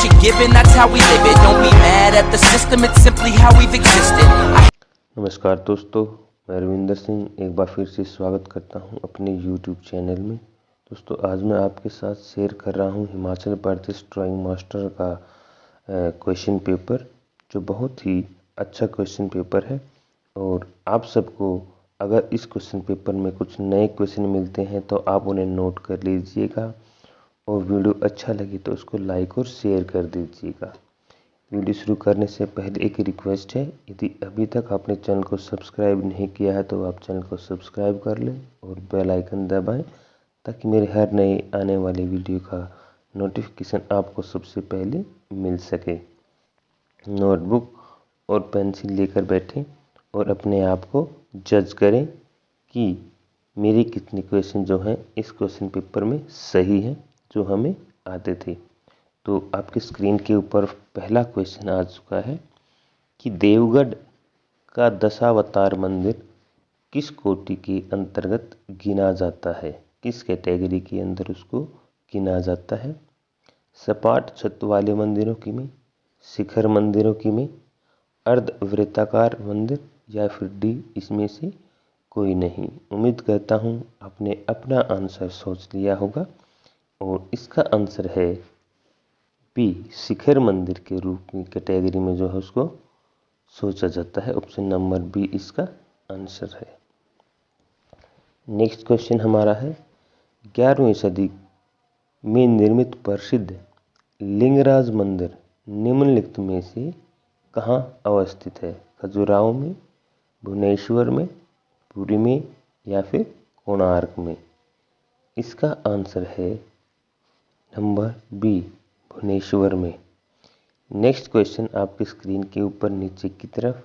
what you're given, that's how we live it. Don't be mad at the system, it's simply how we've existed. नमस्कार दोस्तों, मैं रविंदर सिंह एक बार फिर से स्वागत करता हूं अपने YouTube चैनल में। दोस्तों आज मैं आपके साथ शेयर कर रहा हूं हिमाचल प्रदेश ड्राइंग मास्टर का क्वेश्चन पेपर, जो बहुत ही अच्छा क्वेश्चन पेपर है। और आप सबको अगर इस क्वेश्चन पेपर में कुछ नए क्वेश्चन मिलते हैं तो आप उन्हें नोट कर लीजिएगा, और वीडियो अच्छा लगे तो उसको लाइक और शेयर कर दीजिएगा। वीडियो शुरू करने से पहले एक रिक्वेस्ट है, यदि अभी तक आपने चैनल को सब्सक्राइब नहीं किया है तो आप चैनल को सब्सक्राइब कर लें और बेल आइकन दबाएं, ताकि मेरे हर नए आने वाले वीडियो का नोटिफिकेशन आपको सबसे पहले मिल सके। नोटबुक और पेंसिल लेकर बैठें और अपने आप को जज करें कि मेरे कितने क्वेश्चन जो हैं इस क्वेश्चन पेपर में सही हैं, जो हमें आते थे। तो आपके स्क्रीन के ऊपर पहला क्वेश्चन आ चुका है कि देवगढ़ का दशावतार मंदिर किस कोटि के अंतर्गत गिना जाता है, किस कैटेगरी के अंदर उसको गिना जाता है। सपाट छत वाले मंदिरों की में, शिखर मंदिरों की में, अर्धवृत्ताकार मंदिर, या फिर डी इसमें से कोई नहीं। उम्मीद करता हूँ आपने अपना आंसर सोच लिया होगा, और इसका आंसर है बी, शिखर मंदिर के रूप में कैटेगरी में जो है उसको सोचा जाता है। ऑप्शन नंबर बी इसका आंसर है। नेक्स्ट क्वेश्चन हमारा है, 11वीं सदी में निर्मित प्रसिद्ध लिंगराज मंदिर निम्नलिखित में से कहाँ अवस्थित है। खजुराहो में, भुवनेश्वर में, पुरी में, या फिर कोणार्क में। इसका आंसर है नंबर बी, भुवनेश्वर में। नेक्स्ट क्वेश्चन आपकी स्क्रीन के ऊपर नीचे की तरफ,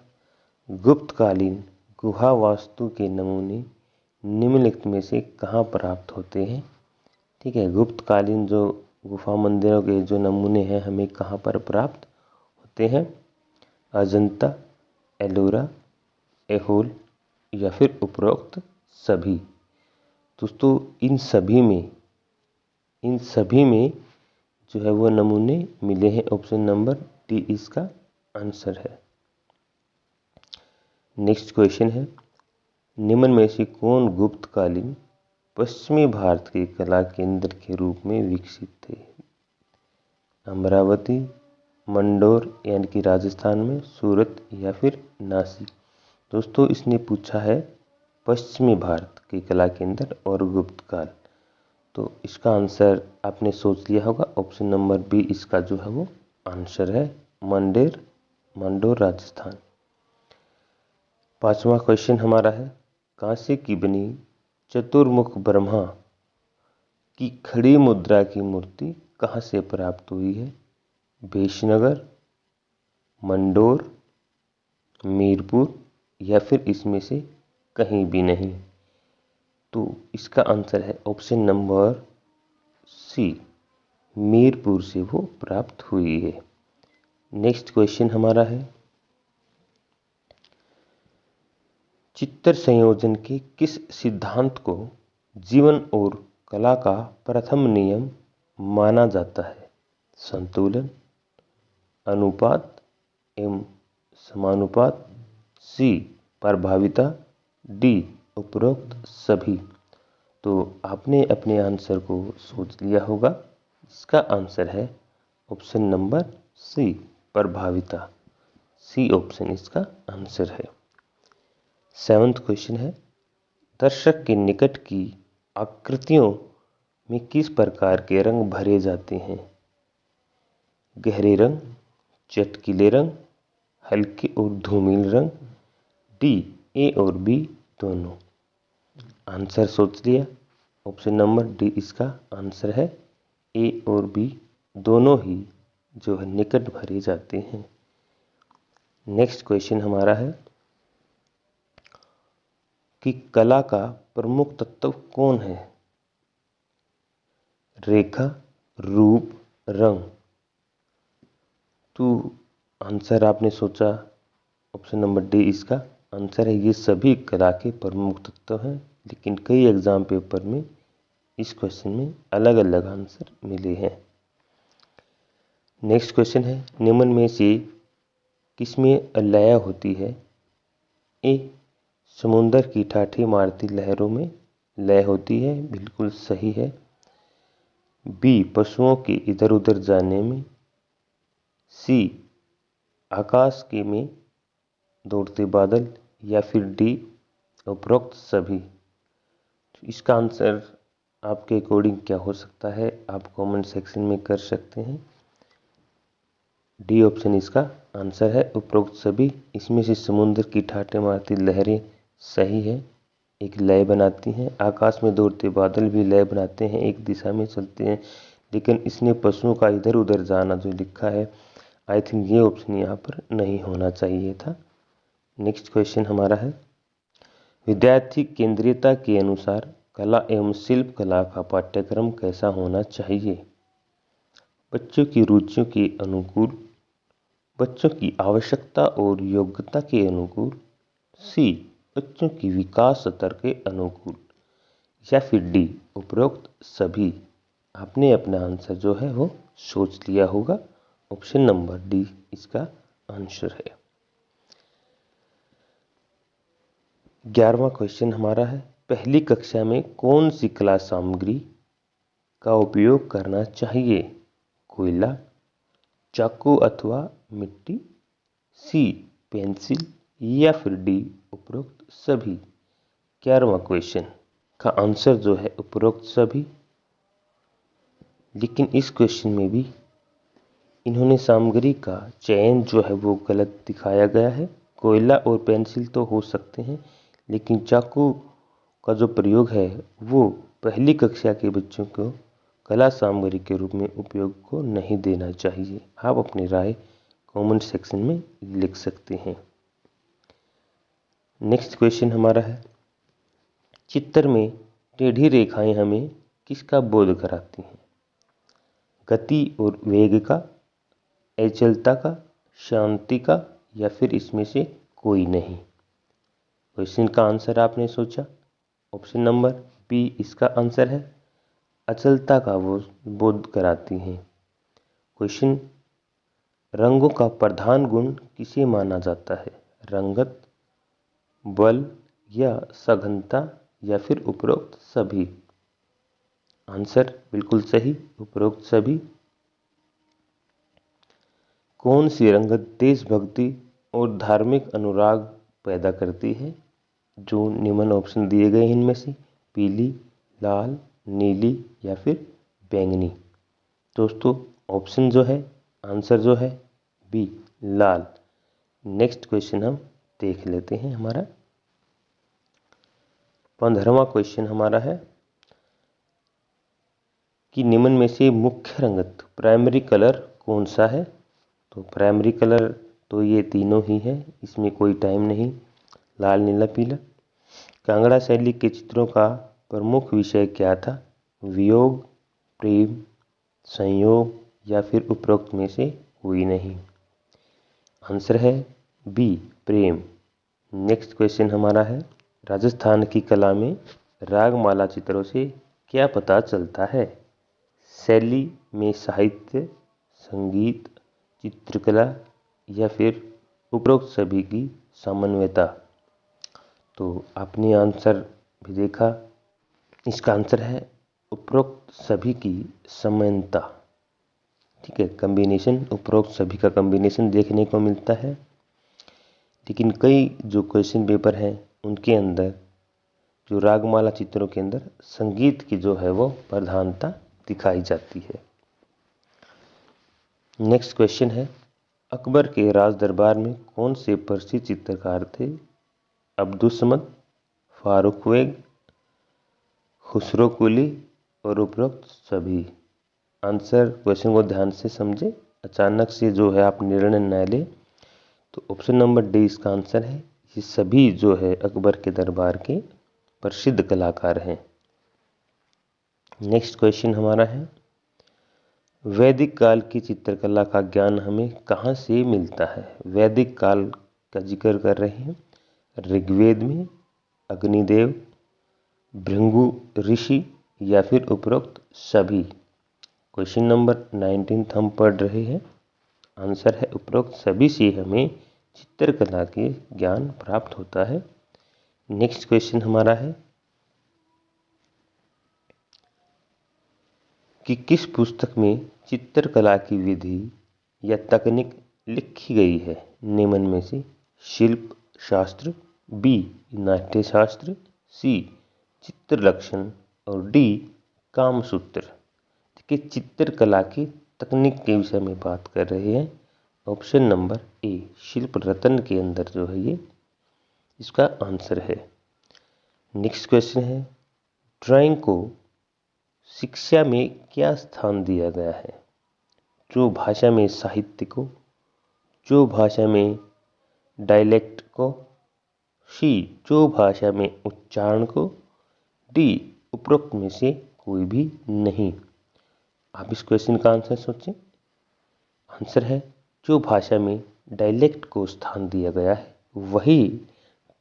गुप्तकालीन गुहा वास्तु के नमूने निम्नलिखित में से कहाँ प्राप्त होते हैं। ठीक है, गुप्तकालीन जो गुफा मंदिरों के जो नमूने हैं हमें कहाँ पर प्राप्त होते हैं। अजंता, एलोरा, ऐहोल, या फिर उपरोक्त सभी। दोस्तों इन सभी में जो है वो नमूने मिले हैं। ऑप्शन नंबर डी इसका आंसर है। नेक्स्ट क्वेश्चन है, निम्न में से कौन गुप्तकालीन पश्चिमी भारत के कला केंद्र के रूप में विकसित थे। अमरावती, मंडोर यानी कि राजस्थान में, सूरत, या फिर नासिक। दोस्तों इसने पूछा है पश्चिमी भारत के कला केंद्र और गुप्तकाल, तो इसका आंसर आपने सोच लिया होगा। ऑप्शन नंबर बी इसका जो है वो आंसर है, मंडोर राजस्थान। पांचवा क्वेश्चन हमारा है, कांसे की बनी चतुर्मुख ब्रह्मा की खड़ी मुद्रा की मूर्ति कहाँ से प्राप्त हुई है। बेशनगर, मंडोर, मीरपुर, या फिर इसमें से कहीं भी नहीं। तो इसका आंसर है ऑप्शन नंबर सी, मीरपुर से वो प्राप्त हुई है। नेक्स्ट क्वेश्चन हमारा है, चित्र संयोजन के किस सिद्धांत को जीवन और कला का प्रथम नियम माना जाता है। संतुलन, अनुपात एवं समानुपात, सी प्रभाविता, डी उपरोक्त सभी। तो आपने अपने आंसर को सोच लिया होगा। इसका आंसर है ऑप्शन नंबर सी, प्रभाविता। सी ऑप्शन इसका आंसर है। 7वां क्वेश्चन है, दर्शक के निकट की आकृतियों में किस प्रकार के रंग भरे जाते हैं। गहरे रंग, चटकीले रंग, हल्के और धूमिल रंग, डी ए और बी दोनों। आंसर सोच लिया। ऑप्शन नंबर डी इसका आंसर है, ए और बी दोनों ही जो है निकट भरे जाते हैं। नेक्स्ट क्वेश्चन हमारा है कि कला का प्रमुख तत्व कौन है। रेखा, रूप, रंग। तो आंसर आपने सोचा, ऑप्शन नंबर डी इसका आंसर है। ये सभी कला के प्रमुख तत्व हैं, लेकिन कई एग्जाम पेपर में इस क्वेश्चन में अलग अलग आंसर मिले हैं। नेक्स्ट क्वेश्चन है, निम्न में से किसमें लय होती है? ए, समुंदर की ठाठी मारती लहरों में लय होती है, बिल्कुल सही है। बी, पशुओं के इधर उधर जाने में। सी, आकाश के में दौड़ते बादल। या फिर डी, उपरोक्त सभी। तो इसका आंसर आपके अकॉर्डिंग क्या हो सकता है, आप कमेंट सेक्शन में कर सकते हैं। डी ऑप्शन इसका आंसर है, उपरोक्त सभी। इसमें से समुद्र की ठाटे मारती लहरें सही है, एक लय बनाती हैं। आकाश में दौड़ते बादल भी लय बनाते हैं, एक दिशा में चलते हैं। लेकिन इसने पशुओं का इधर उधर जाना जो लिखा है, आई थिंक ये ऑप्शन यहाँ पर नहीं होना चाहिए था। नेक्स्ट क्वेश्चन हमारा है, विद्यार्थी केंद्रीयता के अनुसार कला एवं शिल्प कला का पाठ्यक्रम कैसा होना चाहिए? बच्चों की रुचियों के अनुकूल, बच्चों की आवश्यकता और योग्यता के अनुकूल। सी, बच्चों की विकास स्तर के अनुकूल। या फिर डी, उपरोक्त सभी। आपने अपना आंसर जो है वो सोच लिया होगा। ऑप्शन नंबर डी इसका आंसर है। 11वां क्वेश्चन हमारा है, पहली कक्षा में कौन सी कला सामग्री का उपयोग करना चाहिए? कोयला, चाकू अथवा मिट्टी। सी, पेंसिल। या फिर डी, उपरोक्त सभी। 11वां क्वेश्चन का आंसर जो है उपरोक्त सभी। लेकिन इस क्वेश्चन में भी इन्होंने सामग्री का चयन जो है वो गलत दिखाया गया है। कोयला और पेंसिल तो हो सकते हैं, लेकिन चाकू का जो प्रयोग है वो पहली कक्षा के बच्चों को कला सामग्री के रूप में उपयोग को नहीं देना चाहिए। आप अपनी राय कमेंट सेक्शन में लिख सकते हैं। नेक्स्ट क्वेश्चन हमारा है, चित्र में टेढ़ी रेखाएं हमें किसका बोध कराती हैं? गति और वेग का, अचलता का, शांति का, या फिर इसमें से कोई नहीं। क्वेश्चन का आंसर आपने सोचा। ऑप्शन नंबर बी इसका आंसर है, अचलता का वो बोध कराती हैं। क्वेश्चन, रंगों का प्रधान गुण किसे माना जाता है? रंगत, बल या सघनता, या फिर उपरोक्त सभी। आंसर बिल्कुल सही, उपरोक्त सभी। कौन सी रंगत देशभक्ति और धार्मिक अनुराग पैदा करती है? जो निम्न ऑप्शन दिए गए इनमें से, पीली, लाल, नीली, या फिर बैंगनी। दोस्तों ऑप्शन जो है, आंसर जो है बी, लाल। नेक्स्ट क्वेश्चन हम देख लेते हैं हमारा। 15वां क्वेश्चन हमारा है कि निम्न में से मुख्य रंगत प्राइमरी कलर कौन सा है? तो प्राइमरी कलर तो ये तीनों ही है, इसमें कोई टाइम नहीं। लाल, नीला, पीला। कांगड़ा शैली के चित्रों का प्रमुख विषय क्या था? वियोग, प्रेम, संयोग, या फिर उपरोक्त में से कोई नहीं। आंसर है बी, प्रेम। नेक्स्ट क्वेश्चन हमारा है, राजस्थान की कला में रागमाला चित्रों से क्या पता चलता है? शैली में साहित्य, संगीत, चित्रकला, या फिर उपरोक्त सभी की समन्वयता। तो आपने आंसर भी देखा, इसका आंसर है उपरोक्त सभी की समानता। ठीक है, कॉम्बिनेशन, उपरोक्त सभी का कॉम्बिनेशन देखने को मिलता है। लेकिन कई जो क्वेश्चन पेपर हैं उनके अंदर, जो रागमाला चित्रों के अंदर संगीत की जो है वो प्रधानता दिखाई जाती है। नेक्स्ट क्वेश्चन है, अकबर के राज दरबार में कौन से प्रसिद्ध चित्रकार थे? अब्दुस्समद, फारूकवेग, खुसरो कुली, और उपरोक्त सभी। आंसर, क्वेश्चन को ध्यान से समझे, अचानक से जो है आप निर्णय न ले। तो ऑप्शन नंबर डी इसका आंसर है, ये सभी जो है अकबर के दरबार के प्रसिद्ध कलाकार हैं। नेक्स्ट क्वेश्चन हमारा है, वैदिक काल की चित्रकला का ज्ञान हमें कहाँ से मिलता है? वैदिक काल का जिक्र कर रहे हैं, ऋग्वेद में, अग्निदेव, भृगु ऋषि, या फिर उपरोक्त सभी। क्वेश्चन नंबर 19 हम पढ़ रहे हैं। आंसर है उपरोक्त सभी से हमें चित्रकला के ज्ञान प्राप्त होता है। नेक्स्ट क्वेश्चन हमारा है कि किस पुस्तक में चित्रकला की विधि या तकनीक लिखी गई है? निम्न में से शिल्प शास्त्र, बी नाट्य शास्त्र, सी चित्र लक्षण और डी कामसूत्र। देखिए, चित्रकला की तकनीक के विषय में बात कर रहे हैं। ऑप्शन नंबर ए शिल्प रत्न के अंदर जो है ये इसका आंसर है। नेक्स्ट क्वेश्चन है ड्राइंग को शिक्षा में क्या स्थान दिया गया है? जो भाषा में साहित्य को, जो भाषा में डायलेक्ट को, सी जो भाषा में उच्चारण को, डी उपरोक्त में से कोई भी नहीं। आप इस क्वेश्चन का आंसर सोचें। आंसर है जो भाषा में डायलेक्ट को स्थान दिया गया है वही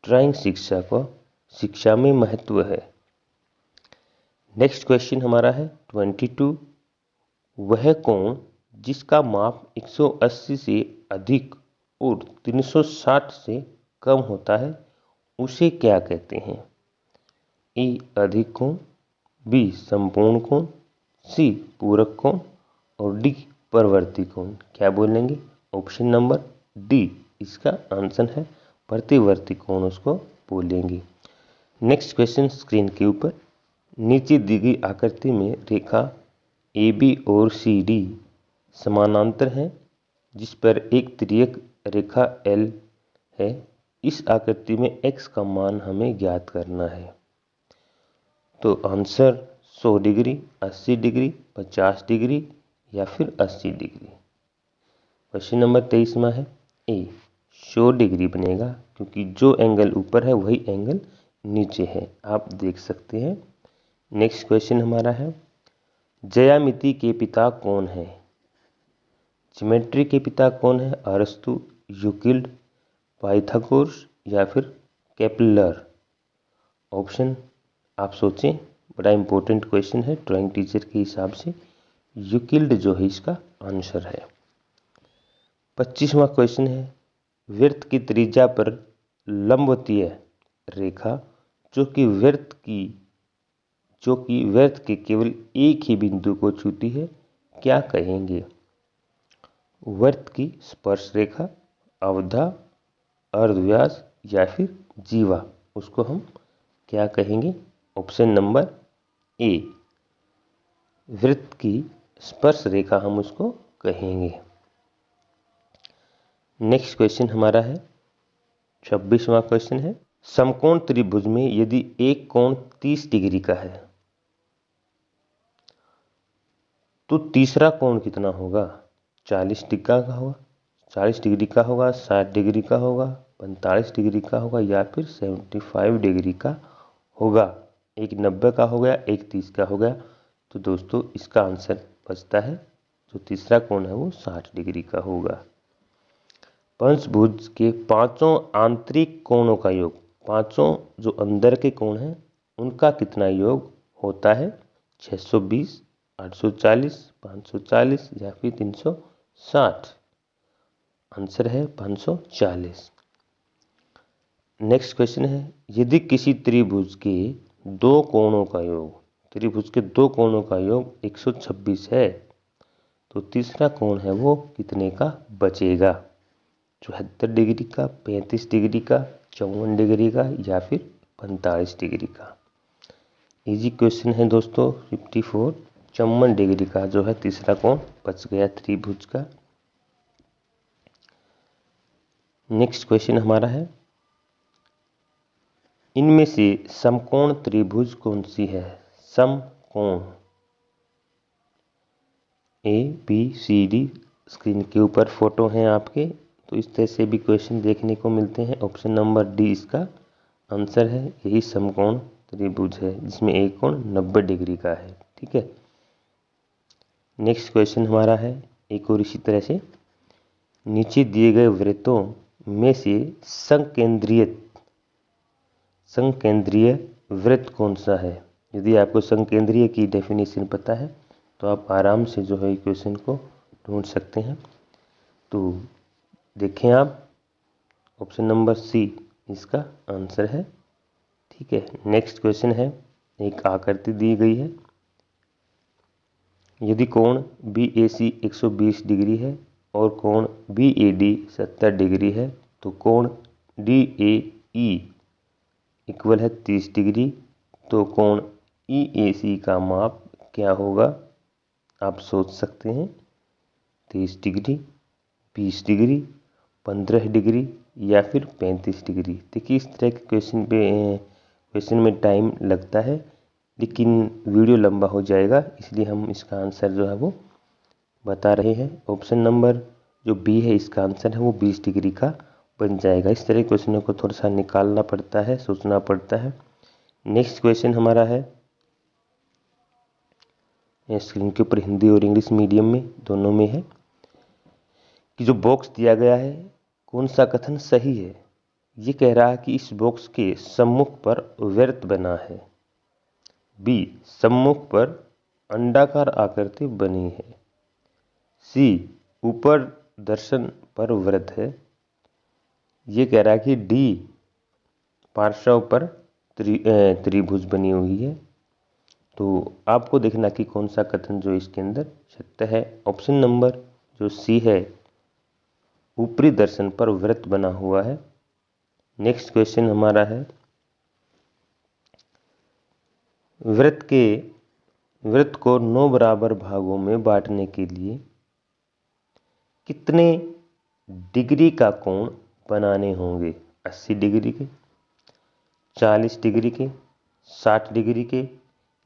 ड्राइंग शिक्षा में महत्व है। नेक्स्ट क्वेश्चन हमारा है 22। वह कोण जिसका माप 180 से अधिक और 360 से कम होता है उसे क्या कहते हैं? ए अधिक कोण, बी संपूर्ण कोण, सी पूरक कोण और डी परवर्ती कोण। क्या बोलेंगे? ऑप्शन नंबर डी इसका आंसर है प्रतिवर्ती कोण उसको बोलेंगे। नेक्स्ट क्वेश्चन स्क्रीन के ऊपर नीचे दी गई आकृति में रेखा ए बी और सी डी समानांतर हैं जिस पर एक तिर्यक रेखा एल है। इस आकृति में x का मान हमें ज्ञात करना है। तो आंसर 100 डिग्री, 80 डिग्री, 50 डिग्री या फिर 80 डिग्री। क्वेश्चन नंबर 23 में है ए 100 डिग्री बनेगा क्योंकि जो एंगल ऊपर है वही एंगल नीचे है, आप देख सकते हैं। नेक्स्ट क्वेश्चन हमारा है ज्यामिति के पिता कौन है? ज्योमेट्री के पिता कौन है? अरस्तु, यूक्लिड, पाइथागोरस या फिर केपलर। ऑप्शन आप सोचें, बड़ा इंपॉर्टेंट क्वेश्चन है ड्राइंग टीचर के हिसाब से। यूक्लिड जो है इसका आंसर है। 25वां क्वेश्चन है वृत्त की त्रिज्या पर लंबवतीय रेखा जो कि वृत्त के केवल एक ही बिंदु को छूती है क्या कहेंगे? वृत्त की स्पर्श रेखा, अवधा, अर्धव्यास या फिर जीवा, उसको हम क्या कहेंगे? ऑप्शन नंबर ए वृत्त की स्पर्श रेखा हम उसको कहेंगे। नेक्स्ट क्वेश्चन हमारा है 26वां क्वेश्चन है समकोण त्रिभुज में यदि एक कोण 30 डिग्री का है तो तीसरा कोण कितना होगा? 40 डिग्री का होगा, 40 डिग्री का होगा, 60 डिग्री का होगा, 45 डिग्री का होगा या फिर 75 डिग्री का होगा। एक 90 का हो गया, एक 30 का हो गया। तो दोस्तों इसका आंसर बचता है जो तीसरा कोण है वो 60 डिग्री का होगा। पंचभुज के पांचों आंतरिक कोणों का योग, पांचों जो अंदर के कोण हैं उनका कितना योग होता है? 620, 840, 540 या फिर 360। आंसर है 540। नेक्स्ट क्वेश्चन है यदि किसी त्रिभुज के दो कोणों का योग 126 है तो तीसरा कोण है वो कितने का बचेगा? 74 डिग्री का, 35 डिग्री का, 54 डिग्री का या फिर 45 डिग्री का। इजी क्वेश्चन है दोस्तों। 54 डिग्री का जो है तीसरा कोण बच गया त्रिभुज का। नेक्स्ट क्वेश्चन हमारा है इनमें से समकोण त्रिभुज कौन सी है? समकोण A B C D screen के ऊपर फोटो हैं आपके, तो इस तरह से भी क्वेश्चन देखने को मिलते हैं। ऑप्शन नंबर डी इसका आंसर है। यही समकोण त्रिभुज है जिसमें एक कोण 90 डिग्री का है। ठीक है। नेक्स्ट क्वेश्चन हमारा है एक और इसी तरह से नीचे दिए गए वृत्तों में से संकेंद्रीय वृत्त कौन सा है? यदि आपको संकेंद्रीय की डेफिनेशन पता है तो आप आराम से जो है इक्वेशन को ढूंढ सकते हैं। तो देखें आप, ऑप्शन नंबर सी इसका आंसर है। ठीक है, नेक्स्ट क्वेश्चन है, एक आकृति दी गई है। यदि कोण BAC 120 डिग्री है और कोण BAD 70 डिग्री है तो कोण DAE इक्वल है 30 डिग्री, तो कोण EAC का माप क्या होगा? आप सोच सकते हैं 30 डिग्री, 20 डिग्री, 15 डिग्री या फिर 35 डिग्री। देखिए इस तरह के क्वेश्चन में टाइम लगता है, लेकिन वीडियो लंबा हो जाएगा, इसलिए हम इसका आंसर जो है वो बता रहे हैं। ऑप्शन नंबर जो बी है इसका आंसर है वो 20 डिग्री का बन जाएगा। इस तरह के क्वेश्चनों को थोड़ा सा निकालना पड़ता है, सोचना पड़ता है। नेक्स्ट क्वेश्चन हमारा है, स्क्रीन के ऊपर हिंदी और इंग्लिश मीडियम में दोनों में है, कि जो बॉक्स दिया गया है कौन सा कथन सही है? ये कह रहा है कि इस बॉक्स के सम्मुख पर वृत्त बना है। बी, सम्मुख पर अंडाकार आकृति बनी है। सी, ऊपर दर्शन पर वृत्त है। ये कह रहा है कि डी, पार्श्व पर त्रिभुज बनी हुई है। तो आपको देखना कि कौन सा कथन जो इसके अंदर सत्य है। ऑप्शन नंबर जो सी है, ऊपरी दर्शन पर वृत्त बना हुआ है। नेक्स्ट क्वेश्चन हमारा है, वृत्त को 9 बराबर भागों में बांटने के लिए कितने डिग्री का कोण बनाने होंगे? 80 डिग्री के, 40 डिग्री के, 60 डिग्री के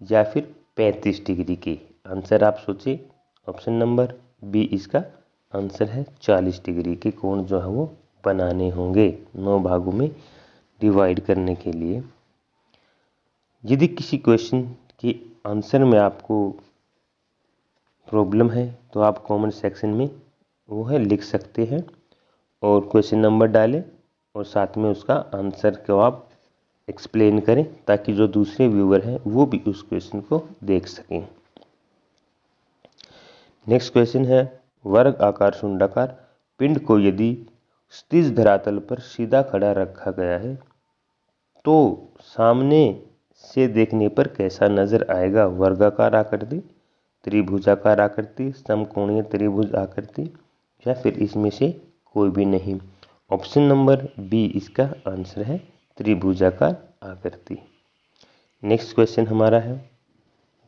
या फिर 35 डिग्री के? आंसर आप सोचिए। ऑप्शन नंबर बी इसका आंसर है। 40 डिग्री के कोण जो है वो बनाने होंगे 9 भागों में डिवाइड करने के लिए। यदि किसी क्वेश्चन के आंसर में आपको प्रॉब्लम है तो आप कमेंट सेक्शन में वो है लिख सकते हैं और क्वेश्चन नंबर डालें और साथ में उसका आंसर को आप एक्सप्लेन करें, ताकि जो दूसरे व्यूअर हैं वो भी उस क्वेश्चन को देख सकें। नेक्स्ट क्वेश्चन है, वर्ग आकार शुंडाकार पिंड को यदि क्षितिज धरातल पर सीधा खड़ा रखा गया है तो सामने से देखने पर कैसा नजर आएगा? वर्गाकार आकृति, त्रिभुजाकार आकृति, समकोणीय त्रिभुज आकृति या फिर इसमें से कोई भी नहीं? ऑप्शन नंबर बी इसका आंसर है, त्रिभुजाकार आकृति। नेक्स्ट क्वेश्चन हमारा है,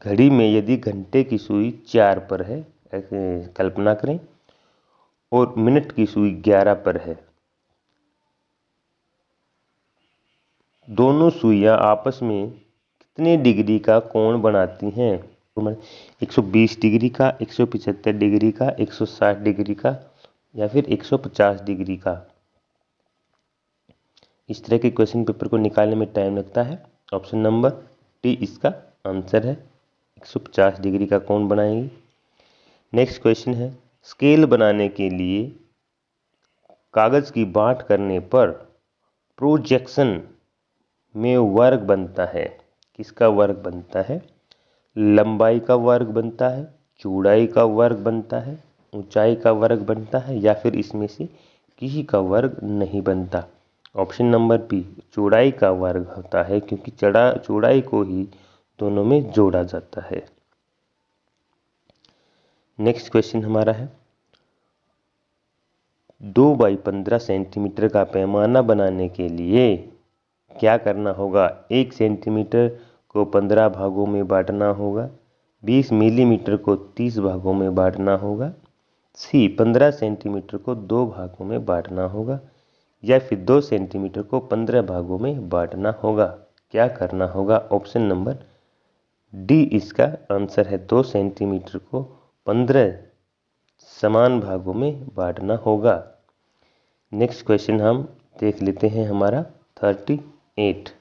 घड़ी में यदि घंटे की सुई 4 पर है, कल्पना करें, और मिनट की सुई 11 पर है, दोनों सुइयां आपस में कितने डिग्री का कोण बनाती हैं? 120 डिग्री का, 175 डिग्री का, 160 डिग्री का या फिर 150 डिग्री का? इस तरह के क्वेश्चन पेपर को निकालने में टाइम लगता है। ऑप्शन नंबर डी इसका आंसर है, 150 डिग्री का कोण बनाएंगे। नेक्स्ट क्वेश्चन है, स्केल बनाने के लिए कागज की बाँट करने पर प्रोजेक्शन में वर्ग बनता है। किसका वर्ग बनता है? लंबाई का वर्ग बनता है, चौड़ाई का वर्ग बनता है, ऊंचाई का वर्ग बनता है या फिर इसमें से किसी का वर्ग नहीं बनता? ऑप्शन नंबर बी, चौड़ाई का वर्ग होता है, क्योंकि चौड़ाई को ही दोनों में जोड़ा जाता है। नेक्स्ट क्वेश्चन हमारा है, 2 बाई 15 सेंटीमीटर का पैमाना बनाने के लिए क्या करना होगा? 1 सेंटीमीटर को 15 भागों में बांटना होगा, 20 मिलीमीटर को 30 भागों में बांटना होगा, सी 15 सेंटीमीटर को 2 भागों में बांटना होगा या फिर 2 सेंटीमीटर को 15 भागों में बांटना होगा? क्या करना होगा? ऑप्शन नंबर डी इसका आंसर है, 2 सेंटीमीटर को 15 समान भागों में बांटना होगा। नेक्स्ट क्वेश्चन हम देख लेते हैं, हमारा 38।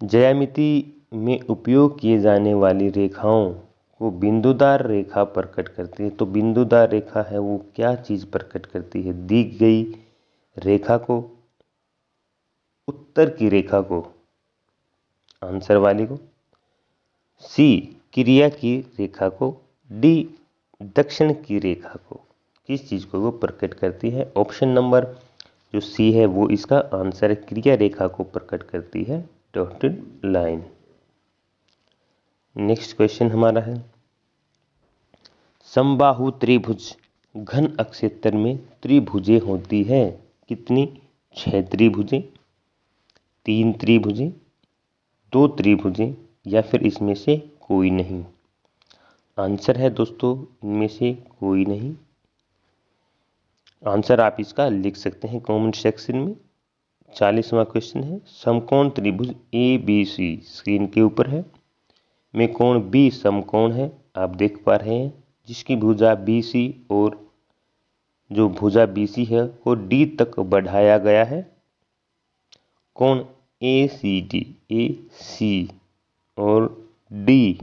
ज्यामिति में उपयोग किए जाने वाली रेखाओं को बिंदुदार रेखा प्रकट करती है। तो बिंदुदार रेखा है वो क्या चीज़ प्रकट करती है? दी गई रेखा को, उत्तर की रेखा को, आंसर वाली को, सी क्रिया की रेखा को, डी दक्षिण की रेखा को। किस चीज़ को वो प्रकट करती है? ऑप्शन नंबर जो सी है वो इसका आंसर है, क्रिया रेखा को प्रकट करती है, डॉटेड लाइन। नेक्स्ट क्वेश्चन हमारा है, समबाहु त्रिभुज घन अक्षेत्र में त्रिभुजें होती है कितनी? 6 त्रिभुजें, 3 त्रिभुजें, 2 त्रिभुजें, या फिर इसमें से कोई नहीं। आंसर है दोस्तों इनमें से कोई नहीं। आंसर आप इसका लिख सकते हैं कमेंट सेक्शन में। 40वां क्वेश्चन है, समकोण त्रिभुज ए बी सी स्क्रीन के ऊपर है, में कोण बी समकोण है, आप देख पा रहे हैं, जिसकी भुजा बी सी और जो भुजा बी सी है वो डी तक बढ़ाया गया है। कोण ए सी और डी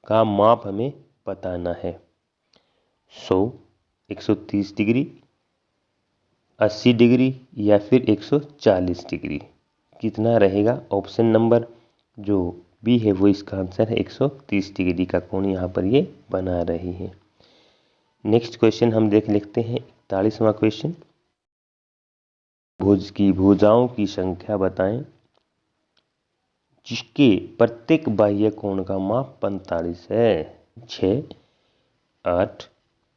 का माप हमें बताना है। 100, 130 डिग्री, 80 डिग्री या फिर 140 डिग्री, कितना रहेगा? ऑप्शन नंबर जो बी है वो इसका आंसर है, 130 डिग्री का कोण यहाँ पर ये बना रही है। नेक्स्ट क्वेश्चन हम देख लेते हैं 41वां क्वेश्चन, भुज की भुजाओं की संख्या बताएं जिसके प्रत्येक बाह्य कोण का माप 45 है। 6, 8,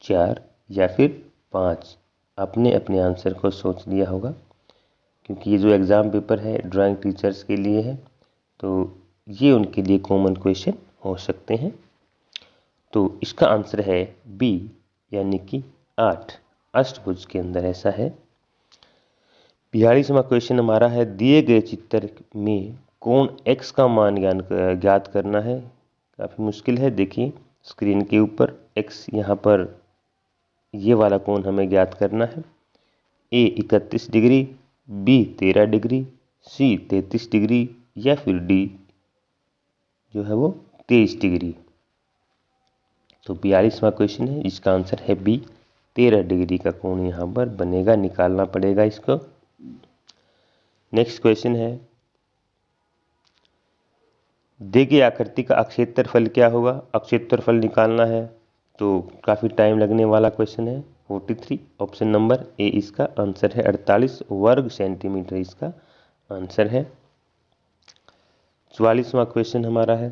4 या फिर 5। आपने अपने आंसर को सोच लिया होगा, क्योंकि ये जो एग्ज़ाम पेपर है ड्राइंग टीचर्स के लिए है, तो ये उनके लिए कॉमन क्वेश्चन हो सकते हैं। तो इसका आंसर है बी, यानी कि 8। अष्टभुज के अंदर ऐसा है। 42वां क्वेश्चन हमारा है, दिए गए चित्र में कोण x का मान ज्ञात करना है। काफ़ी मुश्किल है, देखिए स्क्रीन के ऊपर x, यहाँ पर ये वाला कोण हमें ज्ञात करना है। ए 31 डिग्री, बी 13 डिग्री, सी 33 डिग्री या फिर डी जो है वो 23 डिग्री। तो 42वां क्वेश्चन है, इसका आंसर है बी, 13 डिग्री का कोण यहाँ पर बनेगा, निकालना पड़ेगा इसको। नेक्स्ट क्वेश्चन है, दी गई आकृति का क्षेत्रफल क्या होगा? क्षेत्रफल निकालना है तो काफ़ी टाइम लगने वाला क्वेश्चन है। 43, ऑप्शन नंबर ए इसका आंसर है, 48 वर्ग सेंटीमीटर इसका आंसर है। 44वां क्वेश्चन हमारा है,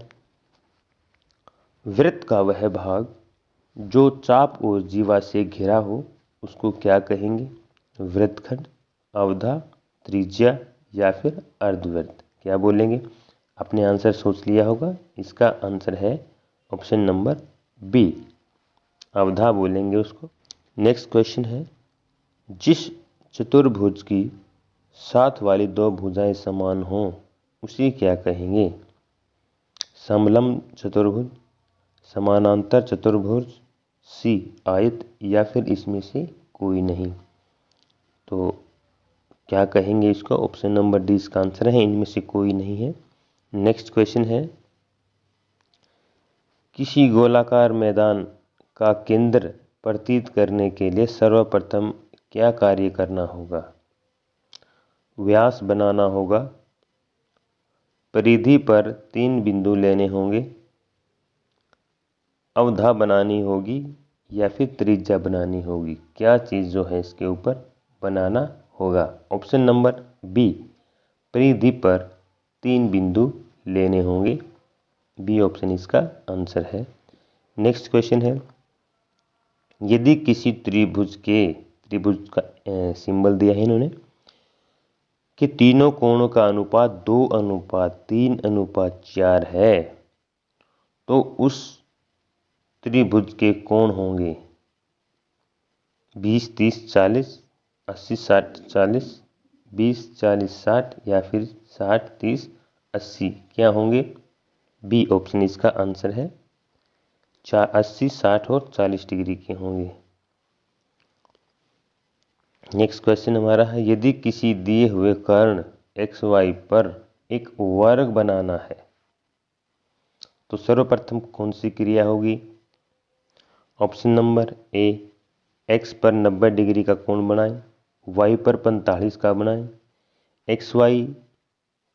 वृत्त का वह भाग जो चाप और जीवा से घिरा हो उसको क्या कहेंगे? वृत्तखंड, अवधा, त्रिज्या या फिर अर्धवृत्त, क्या बोलेंगे? अपने आंसर सोच लिया होगा, इसका आंसर है ऑप्शन नंबर बी, अवधा बोलेंगे उसको। नेक्स्ट क्वेश्चन है, जिस चतुर्भुज की साथ वाली 2 भुजाएं समान हों उसे क्या कहेंगे? समलंब चतुर्भुज, समानांतर चतुर्भुज, सी आयत या फिर इसमें से कोई नहीं। तो क्या कहेंगे इसको? ऑप्शन नंबर डी इसका आंसर है, इनमें से कोई नहीं है। नेक्स्ट क्वेश्चन है, किसी गोलाकार मैदान का केंद्र प्रतीत करने के लिए सर्वप्रथम क्या कार्य करना होगा? व्यास बनाना होगा, परिधि पर 3 बिंदु लेने होंगे, अवधा बनानी होगी या फिर त्रिज्या बनानी होगी? क्या चीज़ जो है इसके ऊपर बनाना होगा? ऑप्शन नंबर बी, परिधि पर 3 बिंदु लेने होंगे, बी ऑप्शन इसका आंसर है। नेक्स्ट क्वेश्चन है, यदि किसी त्रिभुज का सिंबल दिया है इन्होंने कि तीनों कोणों का अनुपात 2:3:4 है, तो उस त्रिभुज के कोण होंगे 20, 30, 40, 80, 60, 40, 20, 40, 60 या फिर 60, 30, 80, क्या होंगे? बी ऑप्शन इसका आंसर है, 80, 60 और 40 डिग्री के होंगे। नेक्स्ट क्वेश्चन हमारा है, यदि किसी दिए हुए कर्ण XY पर एक वर्ग बनाना है तो सर्वप्रथम कौन सी क्रिया होगी? ऑप्शन नंबर ए, x पर 90 डिग्री का कोण बनाएं, y पर 45 का बनाएं, XY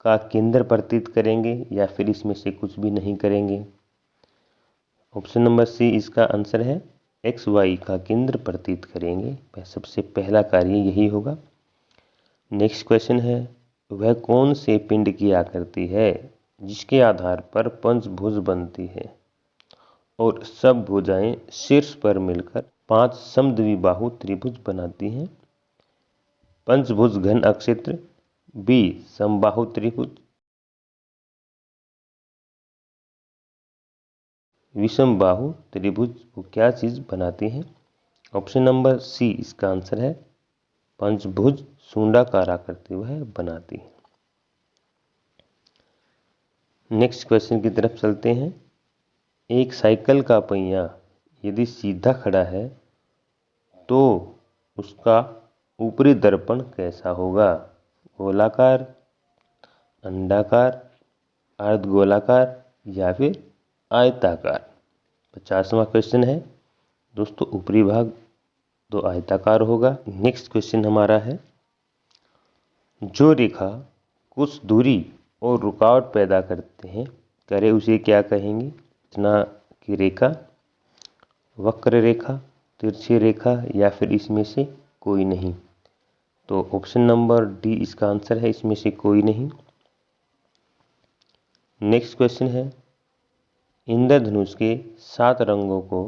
का केंद्र प्रतीत करेंगे या फिर इसमें से कुछ भी नहीं करेंगे? ऑप्शन नंबर सी इसका आंसर है, एक्स वाई का केंद्र प्रतीत करेंगे। सबसे पहला कार्य यही होगा। नेक्स्ट क्वेश्चन है, वह कौन से पिंड की आकृति है जिसके आधार पर पंचभुज बनती है और सब भुजाएं शीर्ष पर मिलकर 5 समद्विबाहु त्रिभुज बनाती हैं? पंचभुज घन अक्षेत्र, बी समबाहु त्रिभुज, विषम बाहु त्रिभुज को क्या चीज बनाती है? ऑप्शन नंबर सी इसका आंसर है, पंचभुज सुंडाकार आकृति वह बनाती है। नेक्स्ट क्वेश्चन की तरफ चलते हैं। एक साइकिल का पहिया यदि सीधा खड़ा है तो उसका ऊपरी दर्पण कैसा होगा? गोलाकार, अंडाकार, अर्धगोलाकार या फिर आयताकार? 50वां क्वेश्चन है दोस्तों, ऊपरी भाग तो आयताकार होगा। नेक्स्ट क्वेश्चन हमारा है, जो रेखा कुछ दूरी और रुकावट पैदा करे उसे क्या कहेंगे? रचना की रेखा, वक्र रेखा, तिरछी रेखा या फिर इसमें से कोई नहीं? तो ऑप्शन नंबर डी इसका आंसर है, इसमें से कोई नहीं। नेक्स्ट क्वेश्चन है, इंद्रधनुष के 7 रंगों को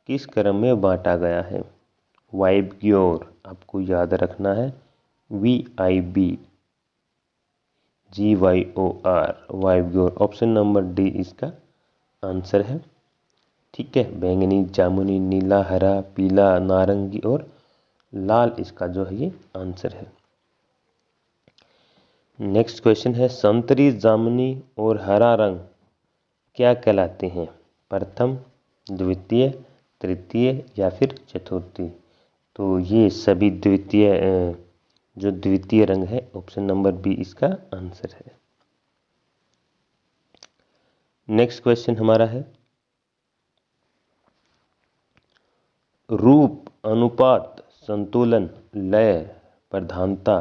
किस क्रम में बांटा गया है? वाइब्योर, आपको याद रखना है, VIB GYOR, VIBGYOR. Option number D इसका आंसर है। ठीक है, बैंगनी, जामुनी, नीला, हरा, पीला, नारंगी और लाल इसका जो है ये आंसर है। नेक्स्ट क्वेश्चन है, संतरी, जामुनी और हरा रंग क्या कहलाते हैं? प्रथम, द्वितीय, तृतीय या फिर चतुर्थी? तो ये सभी द्वितीय रंग है। ऑप्शन नंबर बी इसका आंसर है। नेक्स्ट क्वेश्चन हमारा है, रूप, अनुपात, संतुलन, लय, प्रधानता,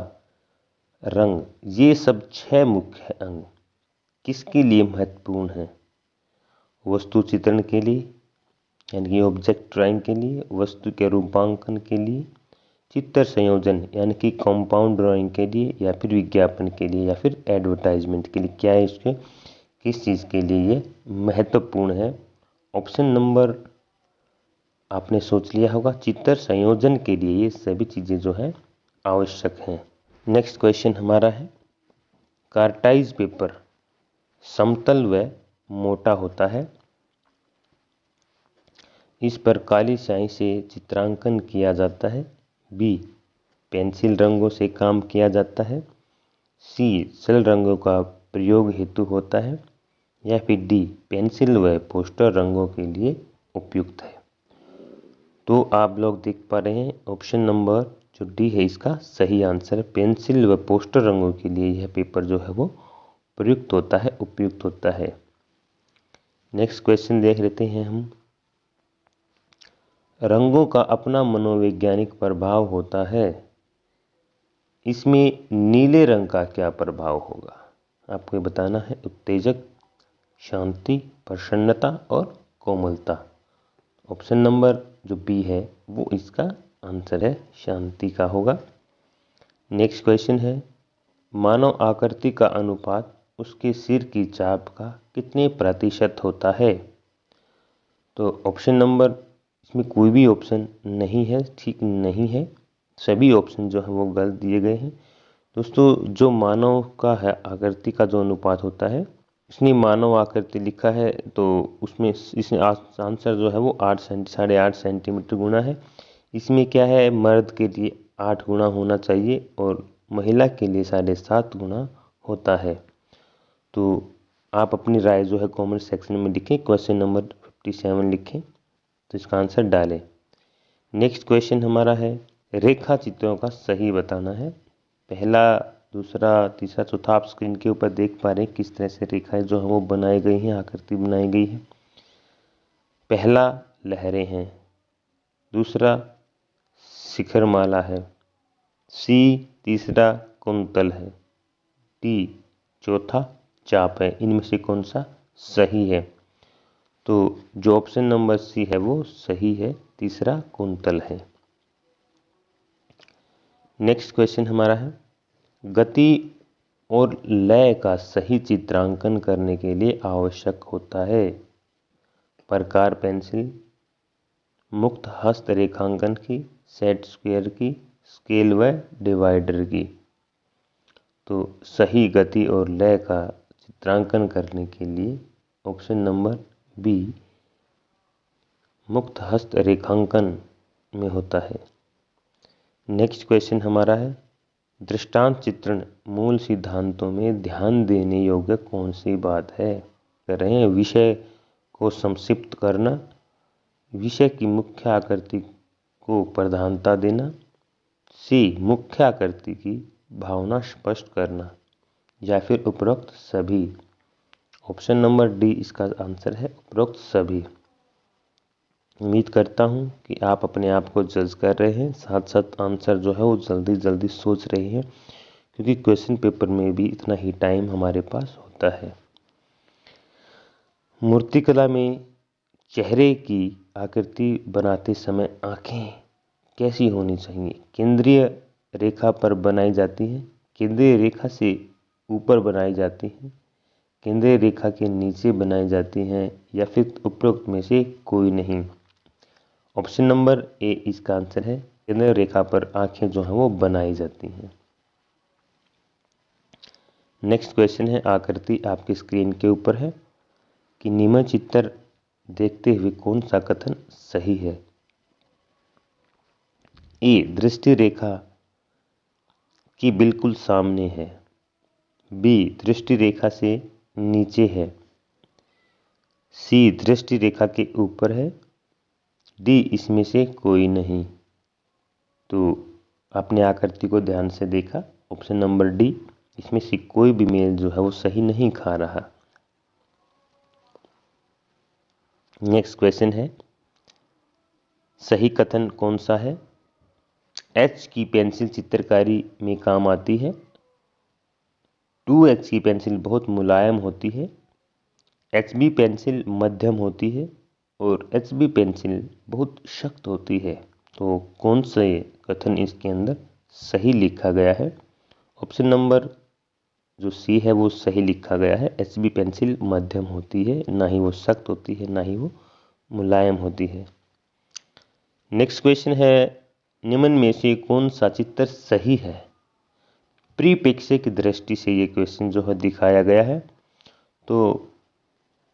रंग, ये सब 6 मुख्य अंग किसके लिए महत्वपूर्ण हैं? वस्तु चित्रण के लिए यानी कि ऑब्जेक्ट ड्राइंग के लिए, वस्तु के रूपांकन के लिए, चित्र संयोजन यानी कि कंपाउंड ड्राइंग के लिए, या फिर विज्ञापन के लिए या फिर एडवर्टाइजमेंट के लिए? क्या है इसके, किस चीज़ के लिए ये महत्वपूर्ण है? ऑप्शन नंबर आपने सोच लिया होगा, चित्र संयोजन के लिए ये सभी चीज़ें जो है आवश्यक हैं। नेक्स्ट क्वेश्चन हमारा है, कार्टाइज पेपर समतल व मोटा होता है, इस पर काली स्याही से चित्रांकन किया जाता है, बी पेंसिल रंगों से काम किया जाता है, सी सेल रंगों का प्रयोग हेतु होता है, या फिर डी पेंसिल व पोस्टर रंगों के लिए उपयुक्त है? तो आप लोग देख पा रहे हैं, ऑप्शन नंबर जो डी है इसका सही आंसर है। पेंसिल व पोस्टर रंगों के लिए यह पेपर जो है वो प्रयुक्त होता है, उपयुक्त होता है। नेक्स्ट क्वेश्चन देख लेते हैं हम, रंगों का अपना मनोवैज्ञानिक प्रभाव होता है, इसमें नीले रंग का क्या प्रभाव होगा? आपको बताना है, उत्तेजक, शांति, प्रसन्नता और कोमलता। ऑप्शन नंबर जो बी है वो इसका आंसर है, शांति का होगा। नेक्स्ट क्वेश्चन है, मानव आकृति का अनुपात उसके सिर की चाप का कितने प्रतिशत होता है? तो ऑप्शन नंबर, इसमें कोई भी ऑप्शन नहीं है, ठीक नहीं है, सभी ऑप्शन जो है वो गलत दिए गए हैं। दोस्तों, जो मानव का है आकृति का जो अनुपात होता है, इसने मानव आकृति लिखा है तो उसमें इसमें आंसर जो है वो 8.5 सेंटीमीटर गुना है। इसमें क्या है, मर्द के लिए 8 गुना होना चाहिए और महिला के लिए 7.5 गुना होता है। तो आप अपनी राय जो है कमेंट सेक्शन में लिखें, क्वेश्चन नंबर 57 लिखें तो इसका आंसर डालें। नेक्स्ट क्वेश्चन हमारा है, रेखा चित्रों का सही बताना है। पहला, दूसरा, तीसरा, चौथा आप स्क्रीन के ऊपर देख पा रहे हैं किस तरह से रेखाएं जो है वो बनाई गई हैं, आकृति बनाई गई है। पहला लहरें हैं, दूसरा शिखरमाला है, सी तीसरा कुंतल है, डी चौथा चाप है। इनमें से कौन सा सही है? तो जो ऑप्शन नंबर सी है वो सही है, तीसरा कुंतल है। नेक्स्ट क्वेश्चन हमारा है, गति और लय का सही चित्रांकन करने के लिए आवश्यक होता है प्रकार पेंसिल, मुक्त हस्त रेखांकन की, सेट स्क्वायर की, स्केल व डिवाइडर की। तो सही गति और लय का चित्रांकन करने के लिए ऑप्शन नंबर बी मुक्त हस्त रेखांकन में होता है। नेक्स्ट क्वेश्चन हमारा है, दृष्टांत चित्रण मूल सिद्धांतों में ध्यान देने योग्य कौन सी बात है? कह रहे हैं विषय को संक्षिप्त करना, विषय की मुख्य आकृति को प्रधानता देना, सी मुख्य आकृति की भावना स्पष्ट करना, या फिर उपरोक्त सभी। ऑप्शन नंबर डी इसका आंसर है, उपरोक्त सभी। उम्मीद करता हूँ कि आप अपने आप को जज कर रहे हैं, साथ साथ आंसर जो है वो जल्दी जल्दी सोच रहे हैं, क्योंकि क्वेश्चन पेपर में भी इतना ही टाइम हमारे पास होता है। मूर्तिकला में चेहरे की आकृति बनाते समय आंखें कैसी होनी चाहिए? केंद्रीय रेखा पर बनाई जाती है, केंद्रीय रेखा से ऊपर बनाई जाती है, केंद्रीय रेखा के नीचे बनाई जाती हैं, या फिर उपरोक्त में से कोई नहीं। ऑप्शन नंबर ए इसका आंसर है, केंद्रीय रेखा पर आंखें जो हैं वो बनाई जाती हैं। नेक्स्ट क्वेश्चन है, आकृति आपकी स्क्रीन के ऊपर है कि निम्न चित्र देखते हुए कौन सा कथन सही है? ए दृष्टि रेखा की बिल्कुल सामने है, बी दृष्टि रेखा से नीचे है, सी दृष्टि रेखा के ऊपर है, डी इसमें से कोई नहीं। तो आपने आकृति को ध्यान से देखा, ऑप्शन नंबर डी इसमें से कोई भी मेल जो है वो सही नहीं खा रहा। नेक्स्ट क्वेश्चन है, सही कथन कौन सा है? एच की पेंसिल चित्रकारी में काम आती है, 2H की पेंसिल बहुत मुलायम होती है, HB पेंसिल मध्यम होती है और HB पेंसिल बहुत सख्त होती है। तो कौन से कथन इसके अंदर सही लिखा गया है? ऑप्शन नंबर जो सी है वो सही लिखा गया है, HB पेंसिल मध्यम होती है, ना ही वो सख्त होती है, ना ही वो मुलायम होती है। नेक्स्ट क्वेश्चन है, निम्न में से कौन सा चित्र सही है? परिप्रेक्ष्य की दृष्टि से ये क्वेश्चन जो है दिखाया गया है। तो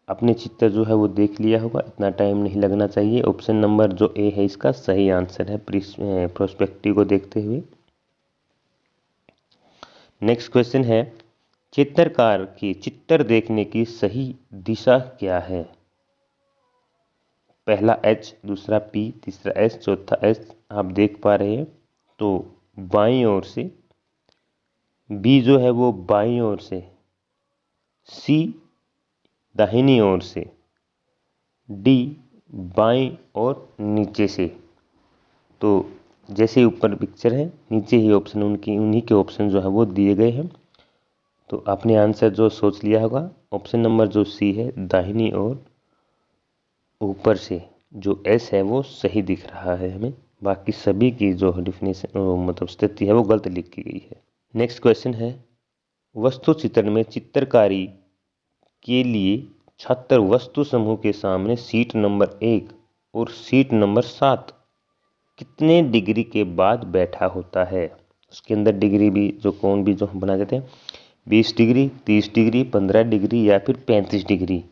अपने चित्र जो है वो देख लिया होगा, इतना टाइम नहीं लगना चाहिए। ऑप्शन नंबर जो ए है इसका सही आंसर है, प्रोस्पेक्टिव को देखते हुए। नेक्स्ट क्वेश्चन है, चित्रकार की चित्र देखने की सही दिशा क्या है? पहला H, दूसरा P, तीसरा S, चौथा S। आप देख पा रहे हैं। तो बाईं ओर से, B जो है वो बाईं ओर से, C दाहिनी ओर से, D बाईं और नीचे से। तो जैसे ऊपर पिक्चर है, नीचे ही ऑप्शन उन्हीं के ऑप्शन जो है वो दिए गए हैं। तो आपने आंसर जो सोच लिया होगा, ऑप्शन नंबर जो सी है दाहिनी ओर ऊपर से जो एस है वो सही दिख रहा है हमें, बाकी सभी की जो डिफिनेशन मतलब स्थिति है वो गलत लिखी गई है। नेक्स्ट क्वेश्चन है, वस्तु चित्रण में चित्रकारी के लिए छात्र वस्तु समूह के सामने सीट नंबर 1 और सीट नंबर 7 कितने डिग्री के बाद बैठा होता है? उसके अंदर डिग्री भी जो कोण भी जो हम बना देते हैं, 20 डिग्री, 30 डिग्री, 15 डिग्री या फिर 35 डिग्री।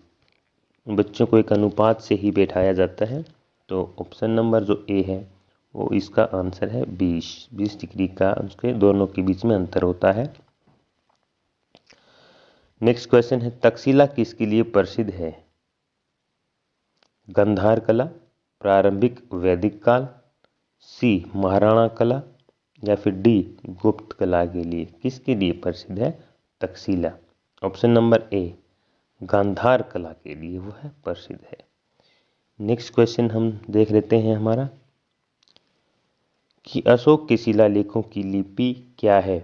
बच्चों को एक अनुपात से ही बैठाया जाता है। तो ऑप्शन नंबर जो ए है वो इसका आंसर है 20 डिग्री का उसके दोनों के बीच में अंतर होता है। नेक्स्ट क्वेश्चन है, तक्षशिला किसके लिए प्रसिद्ध है? गंधार कला, प्रारंभिक वैदिक काल, सी महाराणा कला, या फिर डी गुप्त कला के लिए। किसके लिए प्रसिद्ध है Takshashila? Option number A Gandhara कला के लिए वो है प्रसिद्ध है। नेक्स्ट क्वेश्चन हम देख लेते हैं हमारा कि अशोक के शिलालेखों की लिपि क्या है?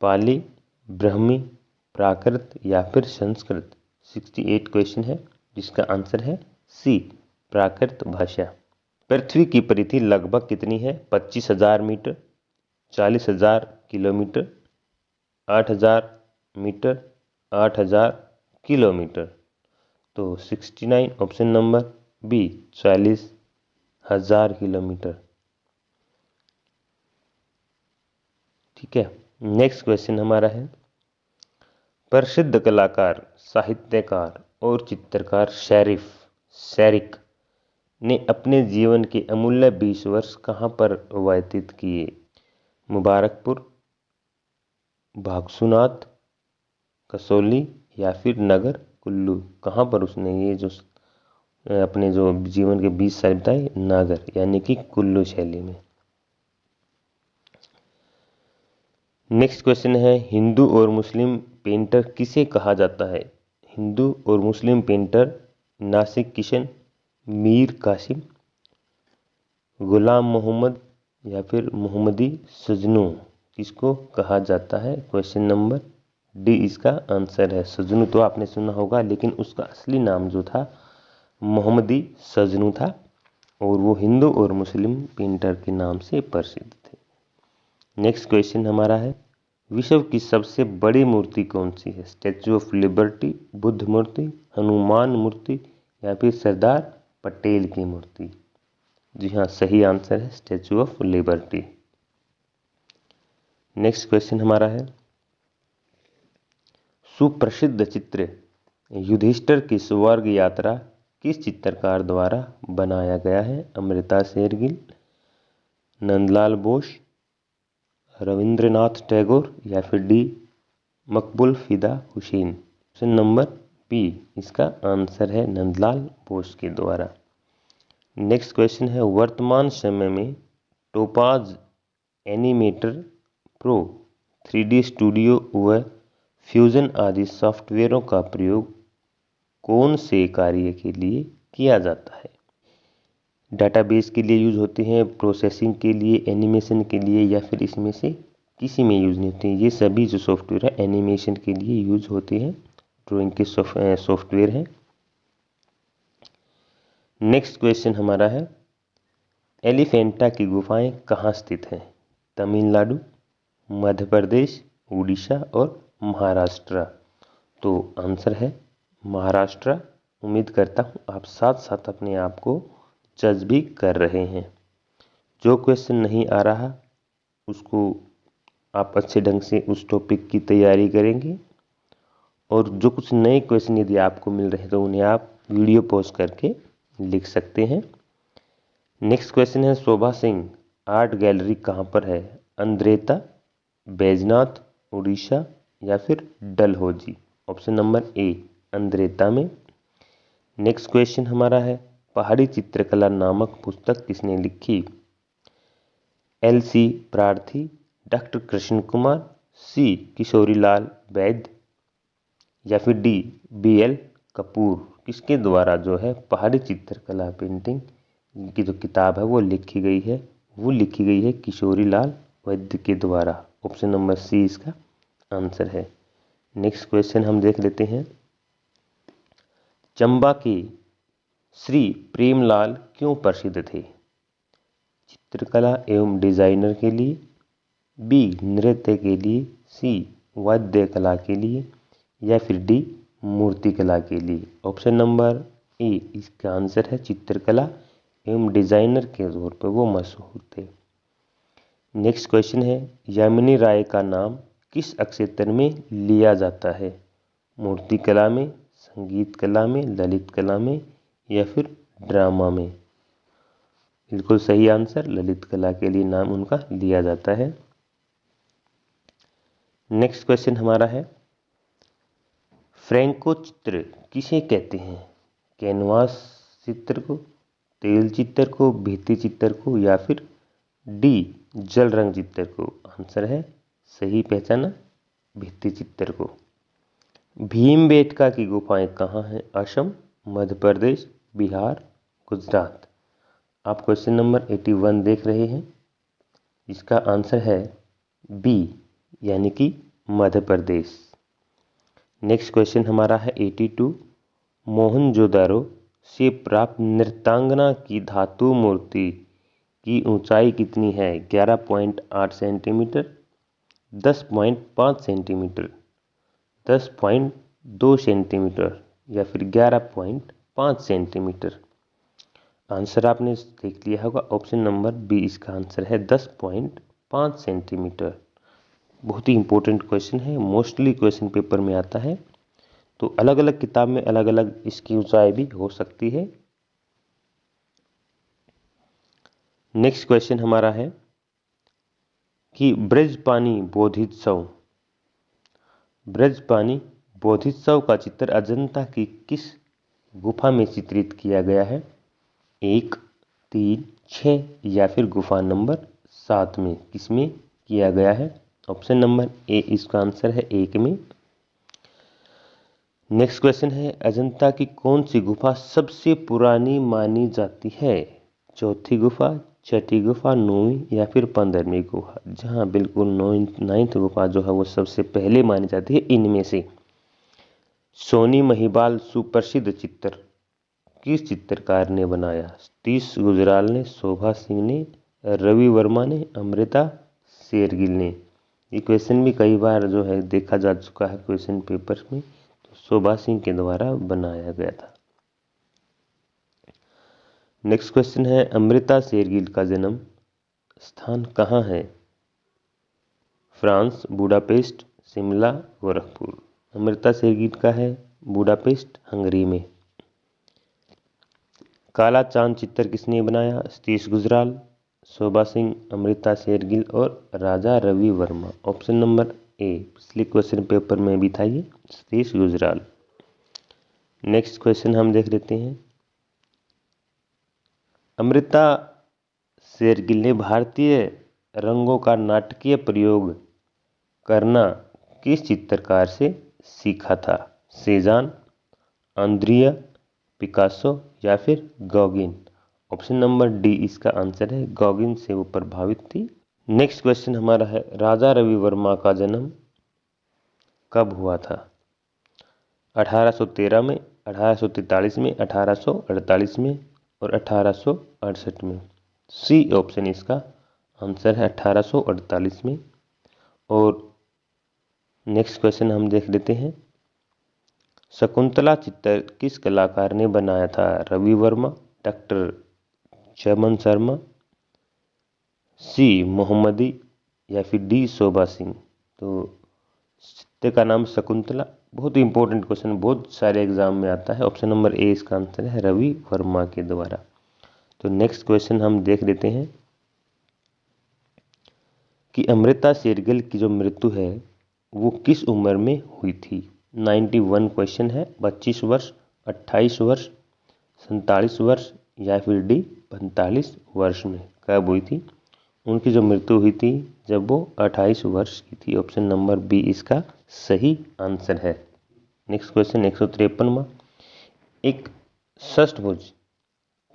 पाली, ब्राह्मी, प्राकृत या फिर संस्कृत? 68 क्वेश्चन है जिसका आंसर है सी, प्राकृत भाषा। पृथ्वी की परिधि लगभग कितनी है? 25,000 मीटर, 40,000 किलोमीटर, 8,000 मीटर, 8,000 किलोमीटर। तो 69 ऑप्शन नंबर बी, 40,000 किलोमीटर। ठीक है, नेक्स्ट क्वेश्चन हमारा है, प्रसिद्ध कलाकार, साहित्यकार और चित्रकार शेरिक ने अपने जीवन के अमूल्य 20 वर्ष कहाँ पर व्यतीत किए? मुबारकपुर, भागसूनाथ, कसौली या फिर नगर कुल्लू? कहाँ पर उसने ये जो अपने जो जीवन के 20 साल बिताए? नागर यानी कि कुल्लू शैली में। नेक्स्ट क्वेश्चन है, हिंदू और मुस्लिम पेंटर किसे कहा जाता है? हिंदू और मुस्लिम पेंटर नासिक किशन, मीर कासिम, गुलाम मोहम्मद या फिर मोहम्मदी सजनू? किसको कहा जाता है? क्वेश्चन नंबर डी इसका आंसर है। सजनू तो आपने सुना होगा, लेकिन उसका असली नाम जो था मोहम्मदी सजनू था और वो हिंदू और मुस्लिम पेंटर के नाम से प्रसिद्ध थे। नेक्स्ट क्वेश्चन हमारा है, विश्व की सबसे बड़ी मूर्ति कौन सी है? स्टैचू ऑफ लिबर्टी, बुद्ध मूर्ति, हनुमान मूर्ति या फिर सरदार पटेल की मूर्ति? जी हाँ, सही आंसर है statue of liberty. Next question हमारा है, सुप्रसिद्ध चित्र युधिष्ठिर की स्वर्ग यात्रा किस चित्रकार द्वारा बनाया गया है? अमृता शेरगिल, नंदलाल बोस, रविंद्रनाथ टैगोर या फिर डी मकबूल फिदा हुसैन? ऑप्शन नंबर बी इसका आंसर है नंदलाल बोस के द्वारा। नेक्स्ट क्वेश्चन है, वर्तमान समय में topaz animator pro, 3D studio व फ्यूजन आदि सॉफ्टवेयरों का प्रयोग कौन से कार्य के लिए किया जाता है? डाटाबेस के लिए यूज होते हैं, प्रोसेसिंग के लिए, एनिमेशन के लिए या फिर इसमें से किसी में यूज नहीं होते हैं? ये सभी जो सॉफ्टवेयर है एनिमेशन के लिए यूज होते हैं, ड्राइंग के सॉफ्टवेयर हैं। नेक्स्ट क्वेश्चन हमारा है, एलिफेंटा की गुफाएं कहाँ स्थित हैं? तमिलनाडु, मध्य प्रदेश, उड़ीसा और महाराष्ट्र? तो आंसर है महाराष्ट्र। उम्मीद करता हूँ आप साथ साथ अपने आप को जज भी कर रहे हैं। जो क्वेश्चन नहीं आ रहा उसको आप अच्छे ढंग से उस टॉपिक की तैयारी करेंगे, और जो कुछ नए क्वेश्चन यदि आपको मिल रहे हैं तो उन्हें आप वीडियो पॉज करके लिख सकते हैं। नेक्स्ट क्वेश्चन है, शोभा सिंह आर्ट गैलरी कहाँ पर है? अंद्रेता, बैजनाथ, उड़ीसा या फिर डलहौजी? ऑप्शन नंबर ए अंद्रेता में। नेक्स्ट क्वेश्चन हमारा है, पहाड़ी चित्रकला नामक पुस्तक किसने लिखी? LC प्रार्थी, डॉक्टर कृष्ण कुमार, सी किशोरीलाल वैद्य या फिर डी BL कपूर? किसके द्वारा जो है पहाड़ी चित्रकला पेंटिंग की जो किताब है वो लिखी गई है? वो लिखी गई है किशोरीलाल वैद्य के द्वारा। ऑप्शन नंबर सी इसका आंसर है। नेक्स्ट क्वेश्चन हम देख लेते हैं, चंबा के श्री प्रेमलाल क्यों प्रसिद्ध थे? चित्रकला एवं डिजाइनर के लिए, बी नृत्य के लिए, सी वाद्य कला के लिए या फिर डी मूर्तिकला के लिए? ऑप्शन नंबर ए इसका आंसर है चित्रकला एवं डिजाइनर के तौर पर वो मशहूर थे। नेक्स्ट क्वेश्चन है, यामिनी राय का नाम किस क्षेत्र में लिया जाता है? मूर्तिकला में, संगीत कला में, ललित कला में या फिर ड्रामा में? बिल्कुल सही आंसर, ललित कला के लिए नाम उनका लिया जाता है। नेक्स्ट क्वेश्चन हमारा है, फ्रेंको चित्र किसे कहते हैं? कैनवास चित्र को, तेल चित्र को, भित्ति चित्र को या फिर डी जल रंग चित्र को? आंसर है सही पहचाना, भित्ति चित्र को। भीमबेटका की गुफाएं कहाँ हैं? असम, मध्य प्रदेश, बिहार, गुजरात? आप क्वेश्चन नंबर 81 देख रहे हैं, इसका आंसर है बी यानी कि मध्य प्रदेश। नेक्स्ट क्वेश्चन हमारा है 82। मोहनजोदारो से प्राप्त नृत्यांगना की धातु मूर्ति की ऊंचाई कितनी है? 11.8 सेंटीमीटर, 10.5 सेंटीमीटर, 10.2 सेंटीमीटर या फिर 11.5 सेंटीमीटर। आंसर आपने देख लिया होगा, ऑप्शन नंबर बी इसका आंसर है 10.5 सेंटीमीटर। बहुत ही इंपॉर्टेंट क्वेश्चन है, मोस्टली क्वेश्चन पेपर में आता है, तो अलग अलग किताब में अलग अलग इसकी ऊंचाई भी हो सकती है। नेक्स्ट क्वेश्चन हमारा है कि ब्रजपानी बोधित्सव का चित्र अजंता की किस गुफा में चित्रित किया गया है? 1, 3, 6 या फिर गुफा नंबर 7 में किसमें किया गया है? ऑप्शन नंबर ए इसका आंसर है 1 में। नेक्स्ट क्वेश्चन है अजंता की कौन सी गुफा सबसे पुरानी मानी जाती है? चौथी गुफा, छठी गुफा, 9वीं या फिर 15वीं गुफा? जहां बिल्कुल 9th गुफा जो है वो सबसे पहले मानी जाती है इनमें से। सोनी महिपाल सुप्रसिद्ध चित्र किस चित्रकार ने बनाया? सतीश गुजराल ने, शोभा सिंह ने, रवि वर्मा ने, अमृता शेरगिल ने? ये क्वेश्चन भी कई बार जो है देखा जा चुका है क्वेश्चन पेपर में, तो शोभा सिंह के द्वारा बनाया गया था। नेक्स्ट क्वेश्चन है अमृता शेरगिल का जन्म स्थान कहाँ है? France, Budapest, Shimla, Gorakhpur? अमृता शेरगिल का है बुडापेस्ट, हंगरी में। काला चांद चित्र किसने बनाया? सतीश गुजराल, शोभा सिंह, अमृता शेरगिल और Raja Ravi Varma? Option number A पिछले क्वेश्चन पेपर में भी था ये, सतीश गुजराल। नेक्स्ट क्वेश्चन हम देख लेते हैं। अमृता शेरगिल ने भारतीय रंगों का नाटकीय प्रयोग करना किस चित्रकार से सीखा था? सेजान, आंद्रिया, पिकासो या फिर गॉगिन? ऑप्शन नंबर डी इसका आंसर है, गॉगिन से वो प्रभावित थी। नेक्स्ट क्वेश्चन हमारा है राजा रवि वर्मा का जन्म कब हुआ था? 1813 में, 1843 में, 1848 में और 1868 में? सी ऑप्शन इसका आंसर है 1848 में। और नेक्स्ट क्वेश्चन हम देख लेते हैं। शकुंतला चित्र किस कलाकार ने बनाया था? रवि वर्मा, डॉक्टर चमन शर्मा, सी मोहम्मदी या फिर डी शोभा सिंह? तो चित्र का नाम शकुंतला, बहुत ही इंपॉर्टेंट क्वेश्चन, बहुत सारे एग्जाम में आता है। ऑप्शन नंबर ए इसका आंसर है, रवि वर्मा के द्वारा। तो नेक्स्ट क्वेश्चन हम देख लेते हैं कि अमृता शेरगिल की जो मृत्यु है वो किस उम्र में हुई थी? 91 क्वेश्चन है। 25 वर्ष, 28 वर्ष, 47 वर्ष या फिर डी 45 वर्ष में कब हुई थी? उनकी जो मृत्यु हुई थी जब वो 28 वर्ष की थी। ऑप्शन नंबर बी इसका सही आंसर है। नेक्स्ट क्वेश्चन 153वां। एक षष्ठभुज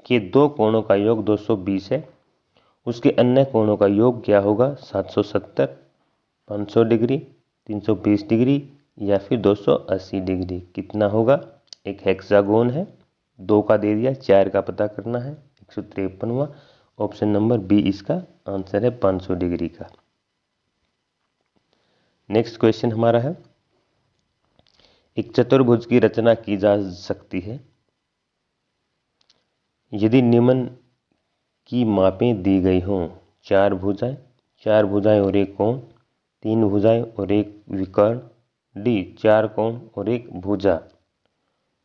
के दो कोणों का योग 220 है, उसके अन्य कोणों का योग क्या होगा? 770, 500 डिग्री, 320 डिग्री या फिर 280 डिग्री? कितना होगा? एक हेक्सागोन है, 2 का दे दिया, 4 का पता करना है। 153वां, ऑप्शन नंबर बी इसका आंसर है 500 डिग्री का। नेक्स्ट क्वेश्चन हमारा है एक चतुर्भुज की रचना की जा सकती है यदि निम्न की मापें दी गई हों। 4 भुजाएं और एक कोण, 3 भुजाएं और एक विकर्ण, डी 4 कोण और एक भुजा?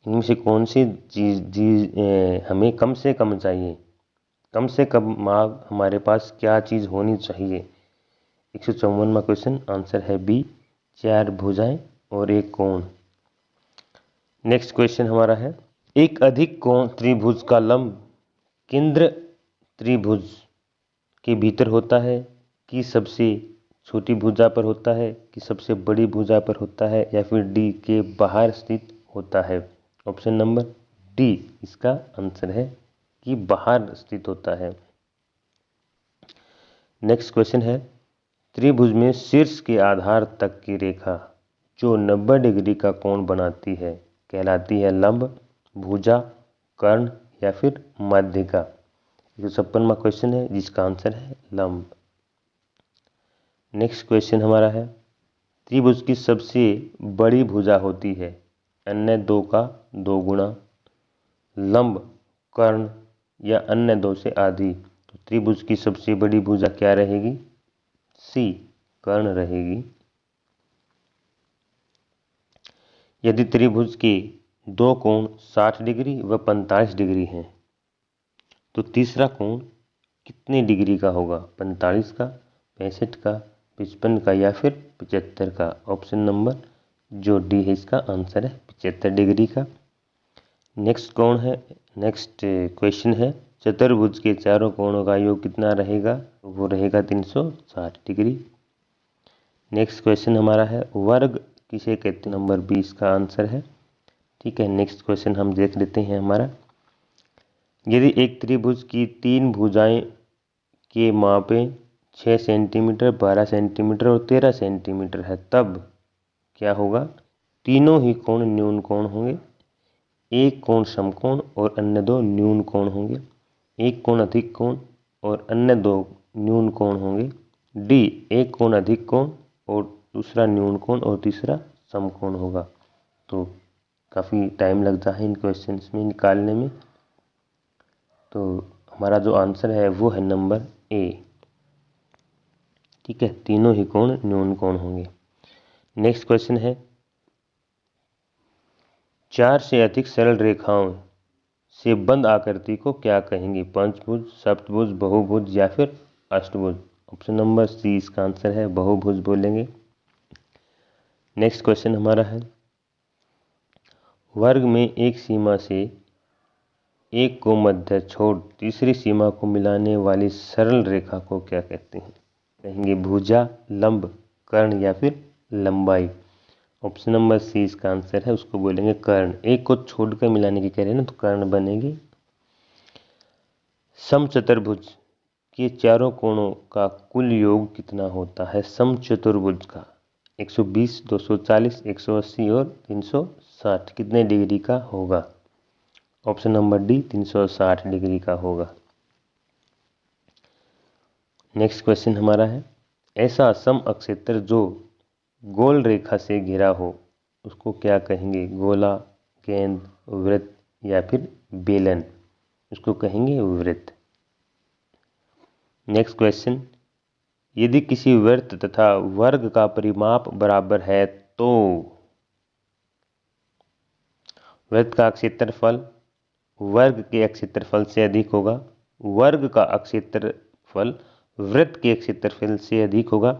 इनमें से कौन सी चीज हमें कम से कम चाहिए? कम से कम माप हमारे पास क्या चीज़ होनी चाहिए? 154वां क्वेश्चन, आंसर है बी 4 भुजाएं और एक कोण। नेक्स्ट क्वेश्चन हमारा है एक अधिक कोण त्रिभुज का लंब केंद्र त्रिभुज के भीतर होता है कि सबसे छोटी भुजा पर होता है कि सबसे बड़ी भुजा पर होता है या फिर डी के बाहर स्थित होता है? ऑप्शन नंबर डी इसका आंसर है कि बाहर स्थित होता है। नेक्स्ट क्वेश्चन है त्रिभुज में शीर्ष के आधार तक की रेखा जो 90 डिग्री का कोण बनाती है कहलाती है लंब, भुजा, कर्ण या फिर माध्यिका। 156वां क्वेश्चन है जिसका आंसर है लंब। नेक्स्ट क्वेश्चन हमारा है, त्रिभुज की सबसे बड़ी भुजा होती है अन्य दो का 2 गुना, लंब, कर्ण या अन्य दो से आधी। तो त्रिभुज की सबसे बड़ी भुजा क्या रहेगी? सी, कर्ण रहेगी। यदि त्रिभुज के दो कोण 60 डिग्री व 45 डिग्री हैं तो तीसरा कोण कितने डिग्री का होगा? 45 का, 65 का, 55 का या फिर 75 का। ऑप्शन नंबर जो डी है इसका आंसर है 75 डिग्री का। नेक्स्ट क्वेश्चन है, चतुर्भुज के चारों कोणों का योग कितना रहेगा? वो रहेगा 360 डिग्री। नेक्स्ट क्वेश्चन हमारा है, वर्ग किसे कहते हैं? नंबर 20 का आंसर है। ठीक है, नेक्स्ट क्वेश्चन हम देख लेते हैं हमारा, यदि एक त्रिभुज की 3 भुजाएं के मापें 6 सेंटीमीटर, 12 सेंटीमीटर और 13 सेंटीमीटर है तब क्या होगा? तीनों ही कोण न्यून कोण होंगे। एक कोण समकोण और अन्य दो न्यून कोण होंगे। एक कोण अधिक कोण और अन्य दो न्यून कोण होंगे। डी, एक कोण अधिक कोण और दूसरा न्यून कोण और तीसरा समकोण होगा। तो काफ़ी टाइम लगता है इन क्वेश्चंस में निकालने में। तो हमारा जो आंसर है वो है नंबर ए। ठीक है, तीनों ही कोण न्यून कोण होंगे। नेक्स्ट क्वेश्चन है, 4 से अधिक सरल रेखाओं से बंद आकृति को क्या कहेंगे? पंचभुज, सप्तभुज, बहुभुज या फिर अष्टभुज। ऑप्शन नंबर सी इसका आंसर है, बहुभुज बोलेंगे। नेक्स्ट क्वेश्चन हमारा है, वर्ग में एक सीमा से एक को मध्य छोड़ तीसरी सीमा को मिलाने वाली सरल रेखा को क्या कहते हैं? कहेंगे भुजा, लंब, कर्ण या फिर लंबाई। ऑप्शन नंबर सी इसका आंसर है, उसको बोलेंगे कर्ण। एक को छोड़कर मिलाने की कह रहे हैं ना, तो कर्ण बनेगी। समचतुर्भुज के चारों कोणों का कुल योग कितना होता है? समचतुर्भुज का 120, 240, 180 और 360 कितने डिग्री का होगा? ऑप्शन नंबर डी 360 डिग्री का होगा। नेक्स्ट क्वेश्चन हमारा है, ऐसा समअक्षेत्र जो गोल रेखा से घिरा हो उसको क्या कहेंगे? गोला, गेंद, वृत्त या फिर बेलन। उसको कहेंगे वृत्त। नेक्स्ट क्वेश्चन, यदि किसी वृत्त तथा वर्ग का परिमाप बराबर है तो वृत्त का क्षेत्रफल वर्ग के क्षेत्रफल से अधिक होगा, वर्ग का क्षेत्रफल वृत्त के क्षेत्रफल से अधिक होगा,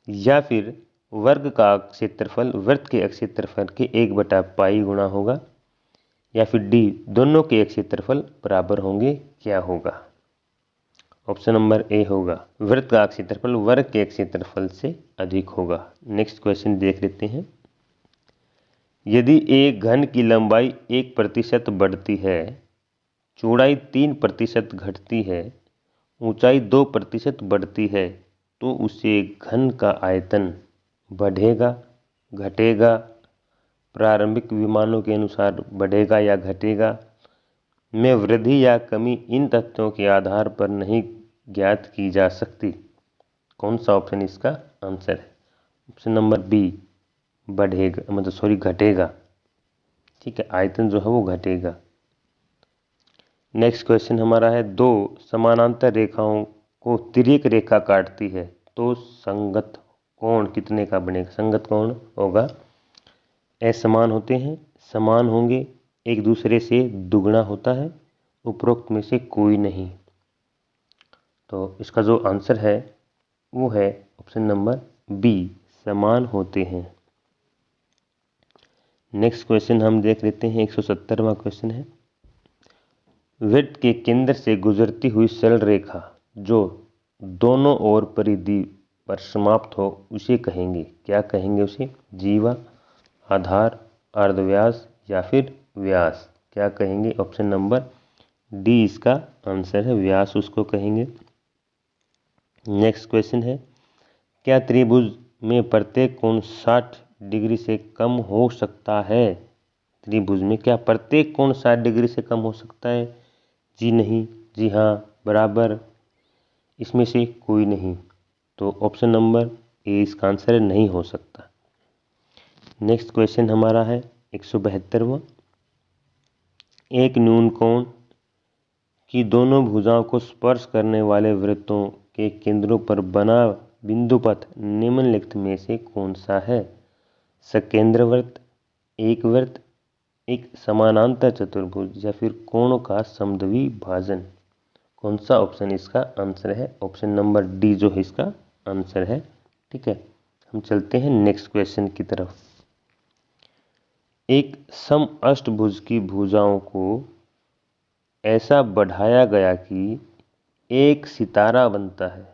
या फिर वर्ग का क्षेत्रफल वृत्त के क्षेत्रफल के 1/पाई गुणा होगा, या फिर डी, दोनों के क्षेत्रफल बराबर होंगे। क्या होगा? ऑप्शन नंबर ए होगा, वृत्त का क्षेत्रफल वर्ग के क्षेत्रफल से अधिक होगा। नेक्स्ट क्वेश्चन देख लेते हैं, यदि एक घन की लंबाई 1% बढ़ती है, चौड़ाई 3% घटती है, ऊंचाई 2% बढ़ती है तो उसे घन का आयतन बढ़ेगा, घटेगा, प्रारंभिक विमानों के अनुसार बढ़ेगा या घटेगा, में वृद्धि या कमी इन तथ्यों के आधार पर नहीं ज्ञात की जा सकती। कौन सा ऑप्शन इसका आंसर है? ऑप्शन नंबर बी, बढ़ेगा, घटेगा। ठीक है, आयतन जो है वो घटेगा। नेक्स्ट क्वेश्चन हमारा है, दो समानांतर रेखाओं को तिर्यक रेखा काटती है तो संगत कोण कितने का बनेगा? संगत कोण होगा, असमान होते हैं, समान होंगे, एक दूसरे से दुगना होता है, उपरोक्त में से कोई नहीं। तो इसका जो आंसर है वो है ऑप्शन नंबर बी, समान होते हैं। नेक्स्ट क्वेश्चन हम देख लेते हैं, 170वां क्वेश्चन है, वृत्त के केंद्र से गुजरती हुई सरल रेखा जो दोनों ओर परिधि पर समाप्त हो उसे कहेंगे? क्या कहेंगे उसे? जीवा, आधार, अर्धव्यास या फिर व्यास। क्या कहेंगे? ऑप्शन नंबर डी इसका आंसर है, व्यास उसको कहेंगे। नेक्स्ट क्वेश्चन है, क्या त्रिभुज में प्रत्येक कोण 60 डिग्री से कम हो सकता है? त्रिभुज में क्या प्रत्येक कोण 60 डिग्री से कम हो सकता है? जी नहीं, जी हाँ, बराबर, इसमें से कोई नहीं। तो ऑप्शन नंबर ए इसका आंसर है, नहीं हो सकता। नेक्स्ट क्वेश्चन हमारा है 172वां। एक न्यून कोण की दोनों भुजाओं को स्पर्श करने वाले वृत्तों के केंद्रों पर बना बिंदुपथ निम्नलिखित में से कौन सा है? सकेंद्र वृत्त, एक वृत्त, एक समानांतर चतुर्भुज या फिर कोण का समद्विभाजन। कौन सा ऑप्शन इसका आंसर है? ऑप्शन नंबर डी जो है इसका आंसर है। ठीक है, हम चलते हैं नेक्स्ट क्वेश्चन की तरफ। एक समअष्टभुज की भुजाओं को ऐसा बढ़ाया गया कि एक सितारा बनता है।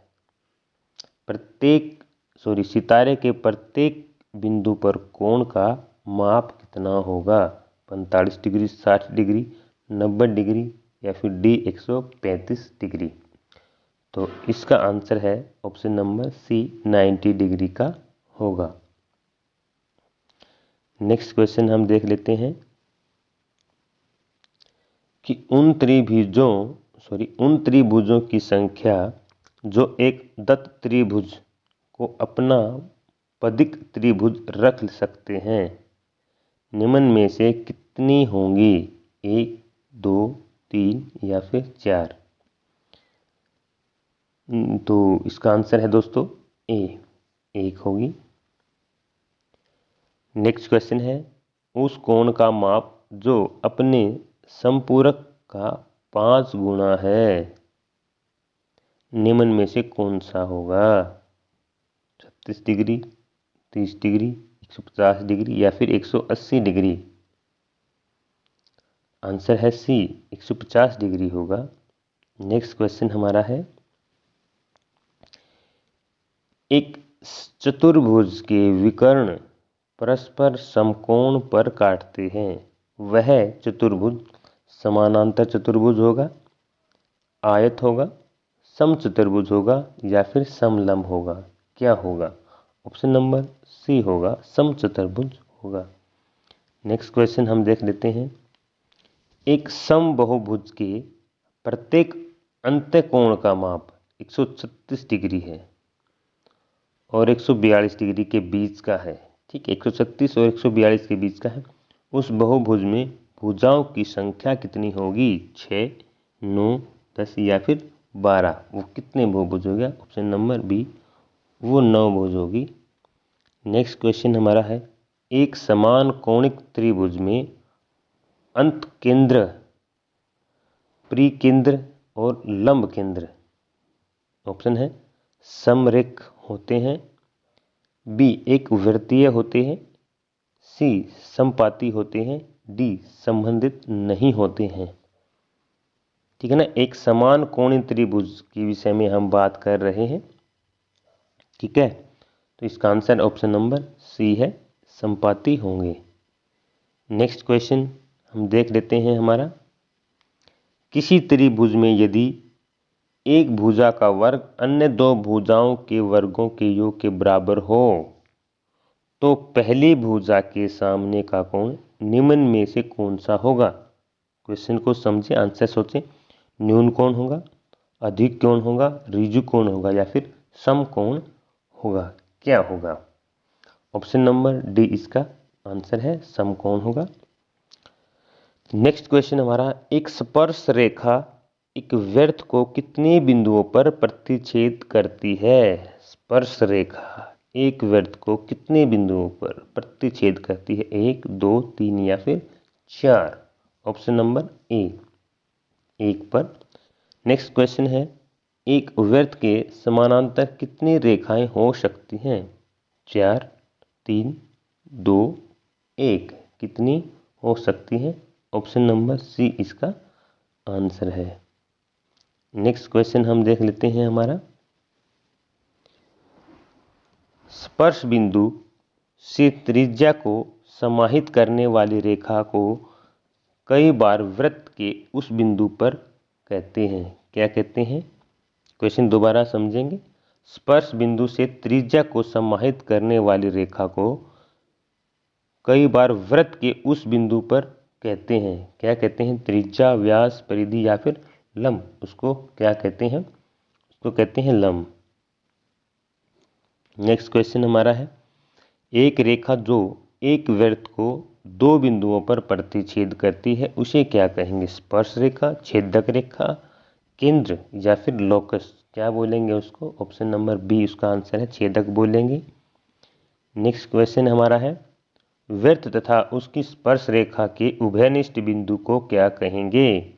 सितारे के प्रत्येक बिंदु पर कोण का माप कितना होगा? 45 डिग्री, 60 डिग्री, 90 डिग्री या फिर डी 135 डिग्री। तो इसका आंसर है ऑप्शन नंबर सी 90 डिग्री का होगा। नेक्स्ट क्वेश्चन हम देख लेते हैं कि उन त्रिभुजों की संख्या जो एक दत्त त्रिभुज को अपना पदिक त्रिभुज रख सकते हैं निम्न में से कितनी होंगी? 1, 2, 3 या फिर 4। तो इसका आंसर है दोस्तों ए, 1 होगी। नेक्स्ट क्वेश्चन है उस कोण का माप जो अपने समपूरक का 5 गुना है निम्न में से कौन सा होगा? 36 डिग्री, 30 डिग्री, 150 डिग्री या फिर 180 डिग्री। आंसर है सी 150 डिग्री होगा। नेक्स्ट क्वेश्चन हमारा है एक चतुर्भुज के विकर्ण परस्पर समकोण पर काटते हैं, वह चतुर्भुज समानांतर चतुर्भुज होगा, आयत होगा, समचतुर्भुज होगा या फिर समलंब होगा? क्या होगा? ऑप्शन नंबर सी होगा, समचतुर्भुज होगा। नेक्स्ट क्वेश्चन हम देख लेते हैं एक समबाहुभुज के प्रत्येक अंत्यकोण का माप 136 डिग्री है और 142 डिग्री के बीच का है। ठीक है, 136 और 142 के बीच का है। उस बहुभुज में भुजाओं की संख्या कितनी होगी? 6, 9, 10 या फिर 12। वो कितने बहुभुज हो गया? ऑप्शन नंबर बी, वो 9 भुज होगी। नेक्स्ट क्वेश्चन हमारा है एक समान कोणिक त्रिभुज में अंत केंद्र, परिकेंद्र और लंब केंद्र ऑप्शन है समरेख होते हैं, बी एक वृत्तीय होते हैं, सी समपाती होते हैं, डी संबंधित नहीं होते हैं। ठीक है ना, एक समान कोणीय त्रिभुज के विषय में हम बात कर रहे हैं। ठीक है, तो इसका आंसर ऑप्शन नंबर सी है, समपाती होंगे। नेक्स्ट क्वेश्चन हम देख लेते हैं हमारा किसी त्रिभुज में यदि एक भुजा का वर्ग अन्य दो भुजाओं के वर्गों के योग के बराबर हो तो पहली भुजा के सामने का कोण निम्न में से कौन सा होगा? क्वेश्चन को समझे, आंसर सोचें। न्यून कोण होगा, अधिक कोण होगा, ऋजु कोण होगा या फिर समकोण होगा? क्या होगा? ऑप्शन नंबर डी इसका आंसर है, समकोण होगा। नेक्स्ट क्वेश्चन हमारा एक स्पर्श रेखा एक वृत्त को कितने बिंदुओं पर प्रतिच्छेद करती है? स्पर्श रेखा एक वृत्त को कितने बिंदुओं पर प्रतिच्छेद करती है? 1, 2, 3 या फिर 4? ऑप्शन नंबर ए, 1 पर। नेक्स्ट क्वेश्चन है एक वृत्त के समानांतर कितनी रेखाएं हो सकती हैं? 4, 3, 2, 1। कितनी हो सकती हैं? ऑप्शन नंबर सी इसका आंसर है। नेक्स्ट क्वेश्चन हम देख लेते हैं हमारा स्पर्श बिंदु से त्रिज्या को समाहित करने वाली रेखा को कई बार वृत्त के उस बिंदु पर कहते हैं। क्या कहते हैं? क्वेश्चन दोबारा समझेंगे। स्पर्श बिंदु से त्रिज्या को समाहित करने वाली रेखा को कई बार वृत्त के उस बिंदु पर कहते हैं। क्या कहते हैं? त्रिज्या, व्यास, परिधि या फिर लंब। उसको क्या कहते हैं? उसको कहते हैं लंब। नेक्स्ट क्वेश्चन हमारा है, एक रेखा जो एक वृत्त को दो बिंदुओं पर प्रतिच्छेद करती है उसे क्या कहेंगे? स्पर्श रेखा, छेदक रेखा, केंद्र या फिर लोकस। क्या बोलेंगे उसको? ऑप्शन नंबर बी उसका आंसर है, छेदक बोलेंगे। नेक्स्ट क्वेश्चन हमारा है, वृत्त तथा उसकी स्पर्श रेखा के उभयनिष्ठ बिंदु को क्या कहेंगे?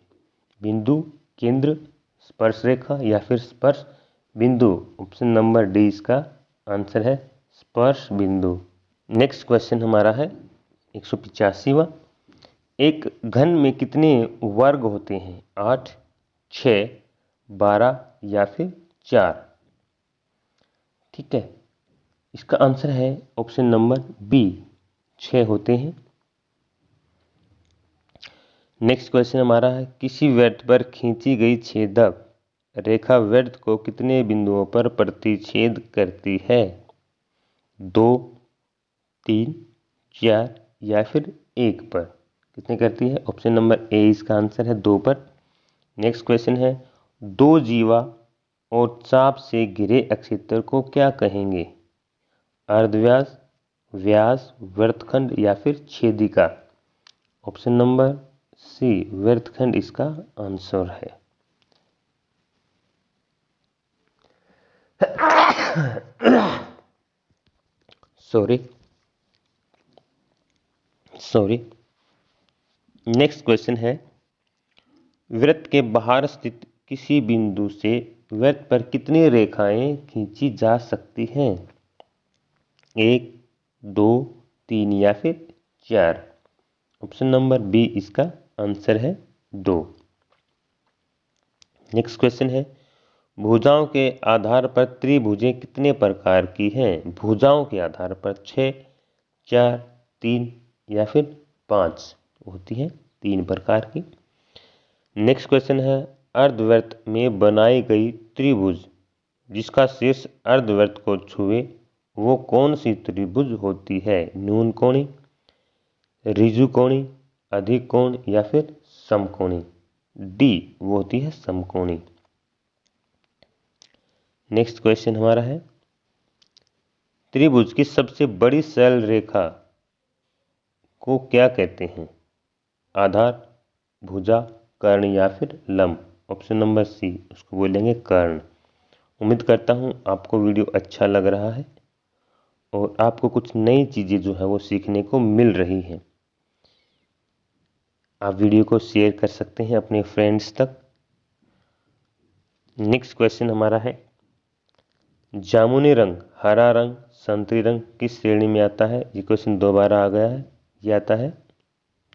बिंदु, केंद्र, स्पर्श रेखा या फिर स्पर्श बिंदु। ऑप्शन नंबर डी इसका आंसर है, स्पर्श बिंदु। नेक्स्ट क्वेश्चन हमारा है 185वां, एक घन में कितने वर्ग होते हैं? 8, 6, 12 या फिर 4। ठीक है, इसका आंसर है ऑप्शन नंबर बी, 6 होते हैं। नेक्स्ट क्वेश्चन हमारा है, किसी वृत्त पर खींची गई छेदक रेखा वृत्त को कितने बिंदुओं पर प्रतिच्छेद करती है? 2, 3, 4 या फिर 1 पर। कितने करती है? ऑप्शन नंबर ए इसका आंसर है, 2 पर। नेक्स्ट क्वेश्चन है, दो जीवा और चाप से घिरे अक्षेत्र को क्या कहेंगे? अर्धव्यास, व्यास, वृत्तखंड या फिर छेदिका। ऑप्शन नंबर सी वृत्तखंड इसका आंसर है। सॉरी। नेक्स्ट क्वेश्चन है, वृत्त के बाहर स्थित किसी बिंदु से वृत्त पर कितनी रेखाएं खींची जा सकती हैं? 1, 2, 3 या फिर 4। ऑप्शन नंबर बी इसका आंसर है, 2। नेक्स्ट क्वेश्चन है, भुजाओं के आधार पर त्रिभुजें कितने प्रकार की हैं? भुजाओं के आधार पर 6, 4, 3 या फिर 5 होती है, 3 प्रकार की। नेक्स्ट क्वेश्चन है, अर्धवृत्त में बनाई गई त्रिभुज जिसका शीर्ष अर्धवृत्त को छुए वो कौन सी त्रिभुज होती है? न्यून कोणी, ऋजु कोणी, अधिक कोण या फिर समकोणी। डी वो होती है समकोणी। नेक्स्ट क्वेश्चन हमारा है, त्रिभुज की सबसे बड़ी सरल रेखा को क्या कहते हैं? आधार, भुजा, कर्ण या फिर लंब। ऑप्शन नंबर सी उसको बोलेंगे कर्ण। उम्मीद करता हूँ आपको वीडियो अच्छा लग रहा है और आपको कुछ नई चीज़ें जो है वो सीखने को मिल रही हैं। आप वीडियो को शेयर कर सकते हैं अपने फ्रेंड्स तक। नेक्स्ट क्वेश्चन हमारा है, जामुनी रंग, हरा रंग, संतरी रंग किस श्रेणी में आता है? ये क्वेश्चन दोबारा आ गया है, ये आता है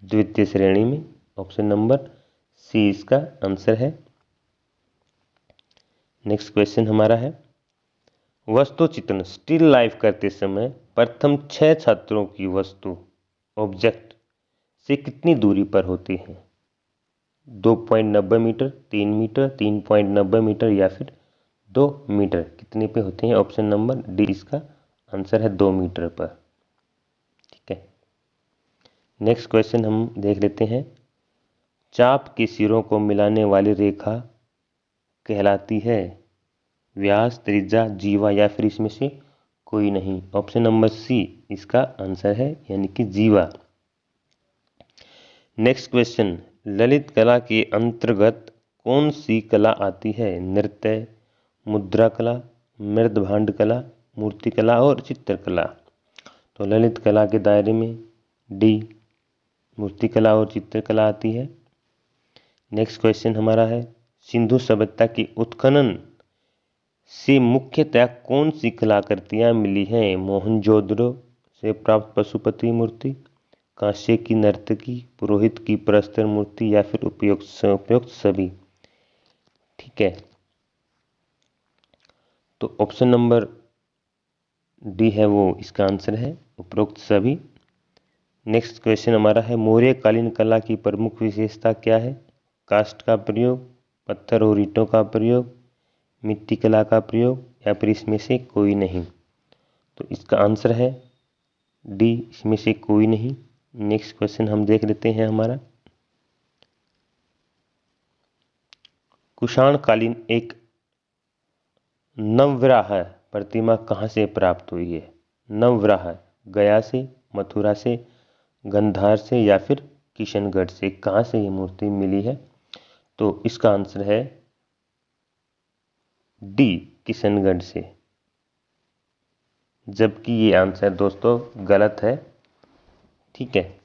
द्वितीय श्रेणी में। ऑप्शन नंबर सी इसका आंसर है। नेक्स्ट क्वेश्चन हमारा है, वस्तु चित्रण स्टिल लाइफ करते समय प्रथम 6 छात्रों की वस्तु ऑब्जेक्ट से कितनी दूरी पर होती है? 2.90 मीटर, 3 मीटर, 3.90 मीटर या फिर 2 मीटर। कितने पे होते हैं? ऑप्शन नंबर डी इसका आंसर है, 2 मीटर पर। ठीक है, नेक्स्ट क्वेश्चन हम देख लेते हैं, चाप के सिरों को मिलाने वाली रेखा कहलाती है? व्यास, त्रिज्या, जीवा या फिर इसमें से कोई नहीं। ऑप्शन नंबर सी इसका आंसर है, यानी कि जीवा। नेक्स्ट क्वेश्चन, ललित कला के अंतर्गत कौन सी कला आती है? नृत्य, मुद्रा कला, मृदभांड कला, मूर्तिकला और चित्रकला। तो ललित कला के दायरे में डी मूर्तिकला और चित्रकला आती है। नेक्स्ट क्वेश्चन हमारा है, सिंधु सभ्यता की उत्खनन से मुख्यतः कौन सी कलाकृतियाँ मिली हैं? मोहनजोदड़ो से प्राप्त पशुपति मूर्ति, कांस्य की नर्तकी, पुरोहित की प्रस्तर मूर्ति या फिर उपयुक्त सभी। ठीक है, तो ऑप्शन नंबर डी है वो इसका आंसर है, उपरोक्त सभी। नेक्स्ट क्वेश्चन हमारा है, मौर्यकालीन कला की प्रमुख विशेषता क्या है? काष्ठ का प्रयोग, पत्थर और ईंटों का प्रयोग, मिट्टी कला का प्रयोग या फिर इसमें से कोई नहीं। तो इसका आंसर है डी इसमें से कोई नहीं। नेक्स्ट क्वेश्चन हम देख लेते हैं हमारा। कुषाण कालीन एक नवग्रह प्रतिमा कहाँ से प्राप्त हुई है? नवग्रह गया से, मथुरा से, गंधार से या फिर किशनगढ़ से, कहाँ से ये मूर्ति मिली है? तो इसका आंसर है डी किशनगढ़ से, जबकि ये आंसर दोस्तों गलत है। ठीक है,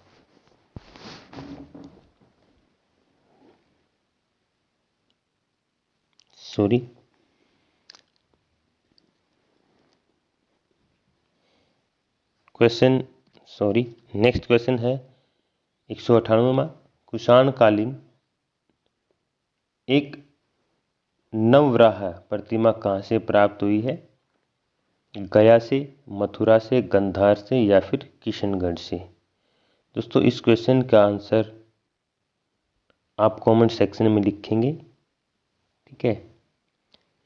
सॉरी, नेक्स्ट क्वेश्चन है 198वां। कुषाण कालीन एक नवग्रह प्रतिमा कहाँ से प्राप्त हुई है? गया से, मथुरा से, गंधार से या फिर किशनगढ़ से? दोस्तों इस क्वेश्चन का आंसर आप कमेंट सेक्शन में लिखेंगे। ठीक है,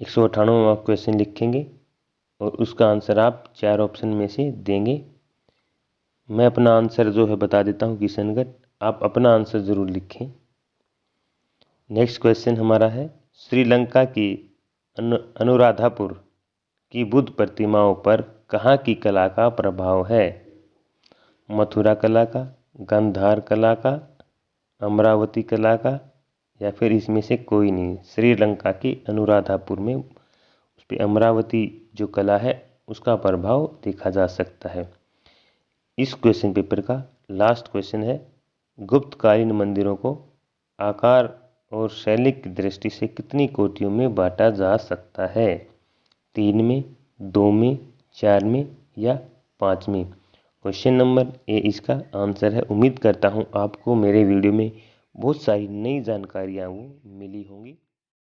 198वां क्वेश्चन लिखेंगे और उसका आंसर आप 4 ऑप्शन में से देंगे। मैं अपना आंसर जो है बता देता हूँ किशनगढ़, आप अपना आंसर ज़रूर लिखें। नेक्स्ट क्वेश्चन हमारा है श्रीलंका की अनुराधापुर की बुद्ध प्रतिमाओं पर कहाँ की कला का प्रभाव है? मथुरा कला का, गंधार कला का, अमरावती कला का या फिर इसमें से कोई नहीं? श्रीलंका की अनुराधापुर में उस पर अमरावती जो कला है उसका प्रभाव देखा जा सकता है। इस क्वेश्चन पेपर का लास्ट क्वेश्चन है गुप्तकालीन मंदिरों को आकार और शैली की दृष्टि से कितनी कोटियों में बांटा जा सकता है? 3 में, 2 में, 4 में या 5 में? क्वेश्चन नंबर ए इसका आंसर है। उम्मीद करता हूँ आपको मेरे वीडियो में बहुत सारी नई जानकारियाँ वो मिली होंगी।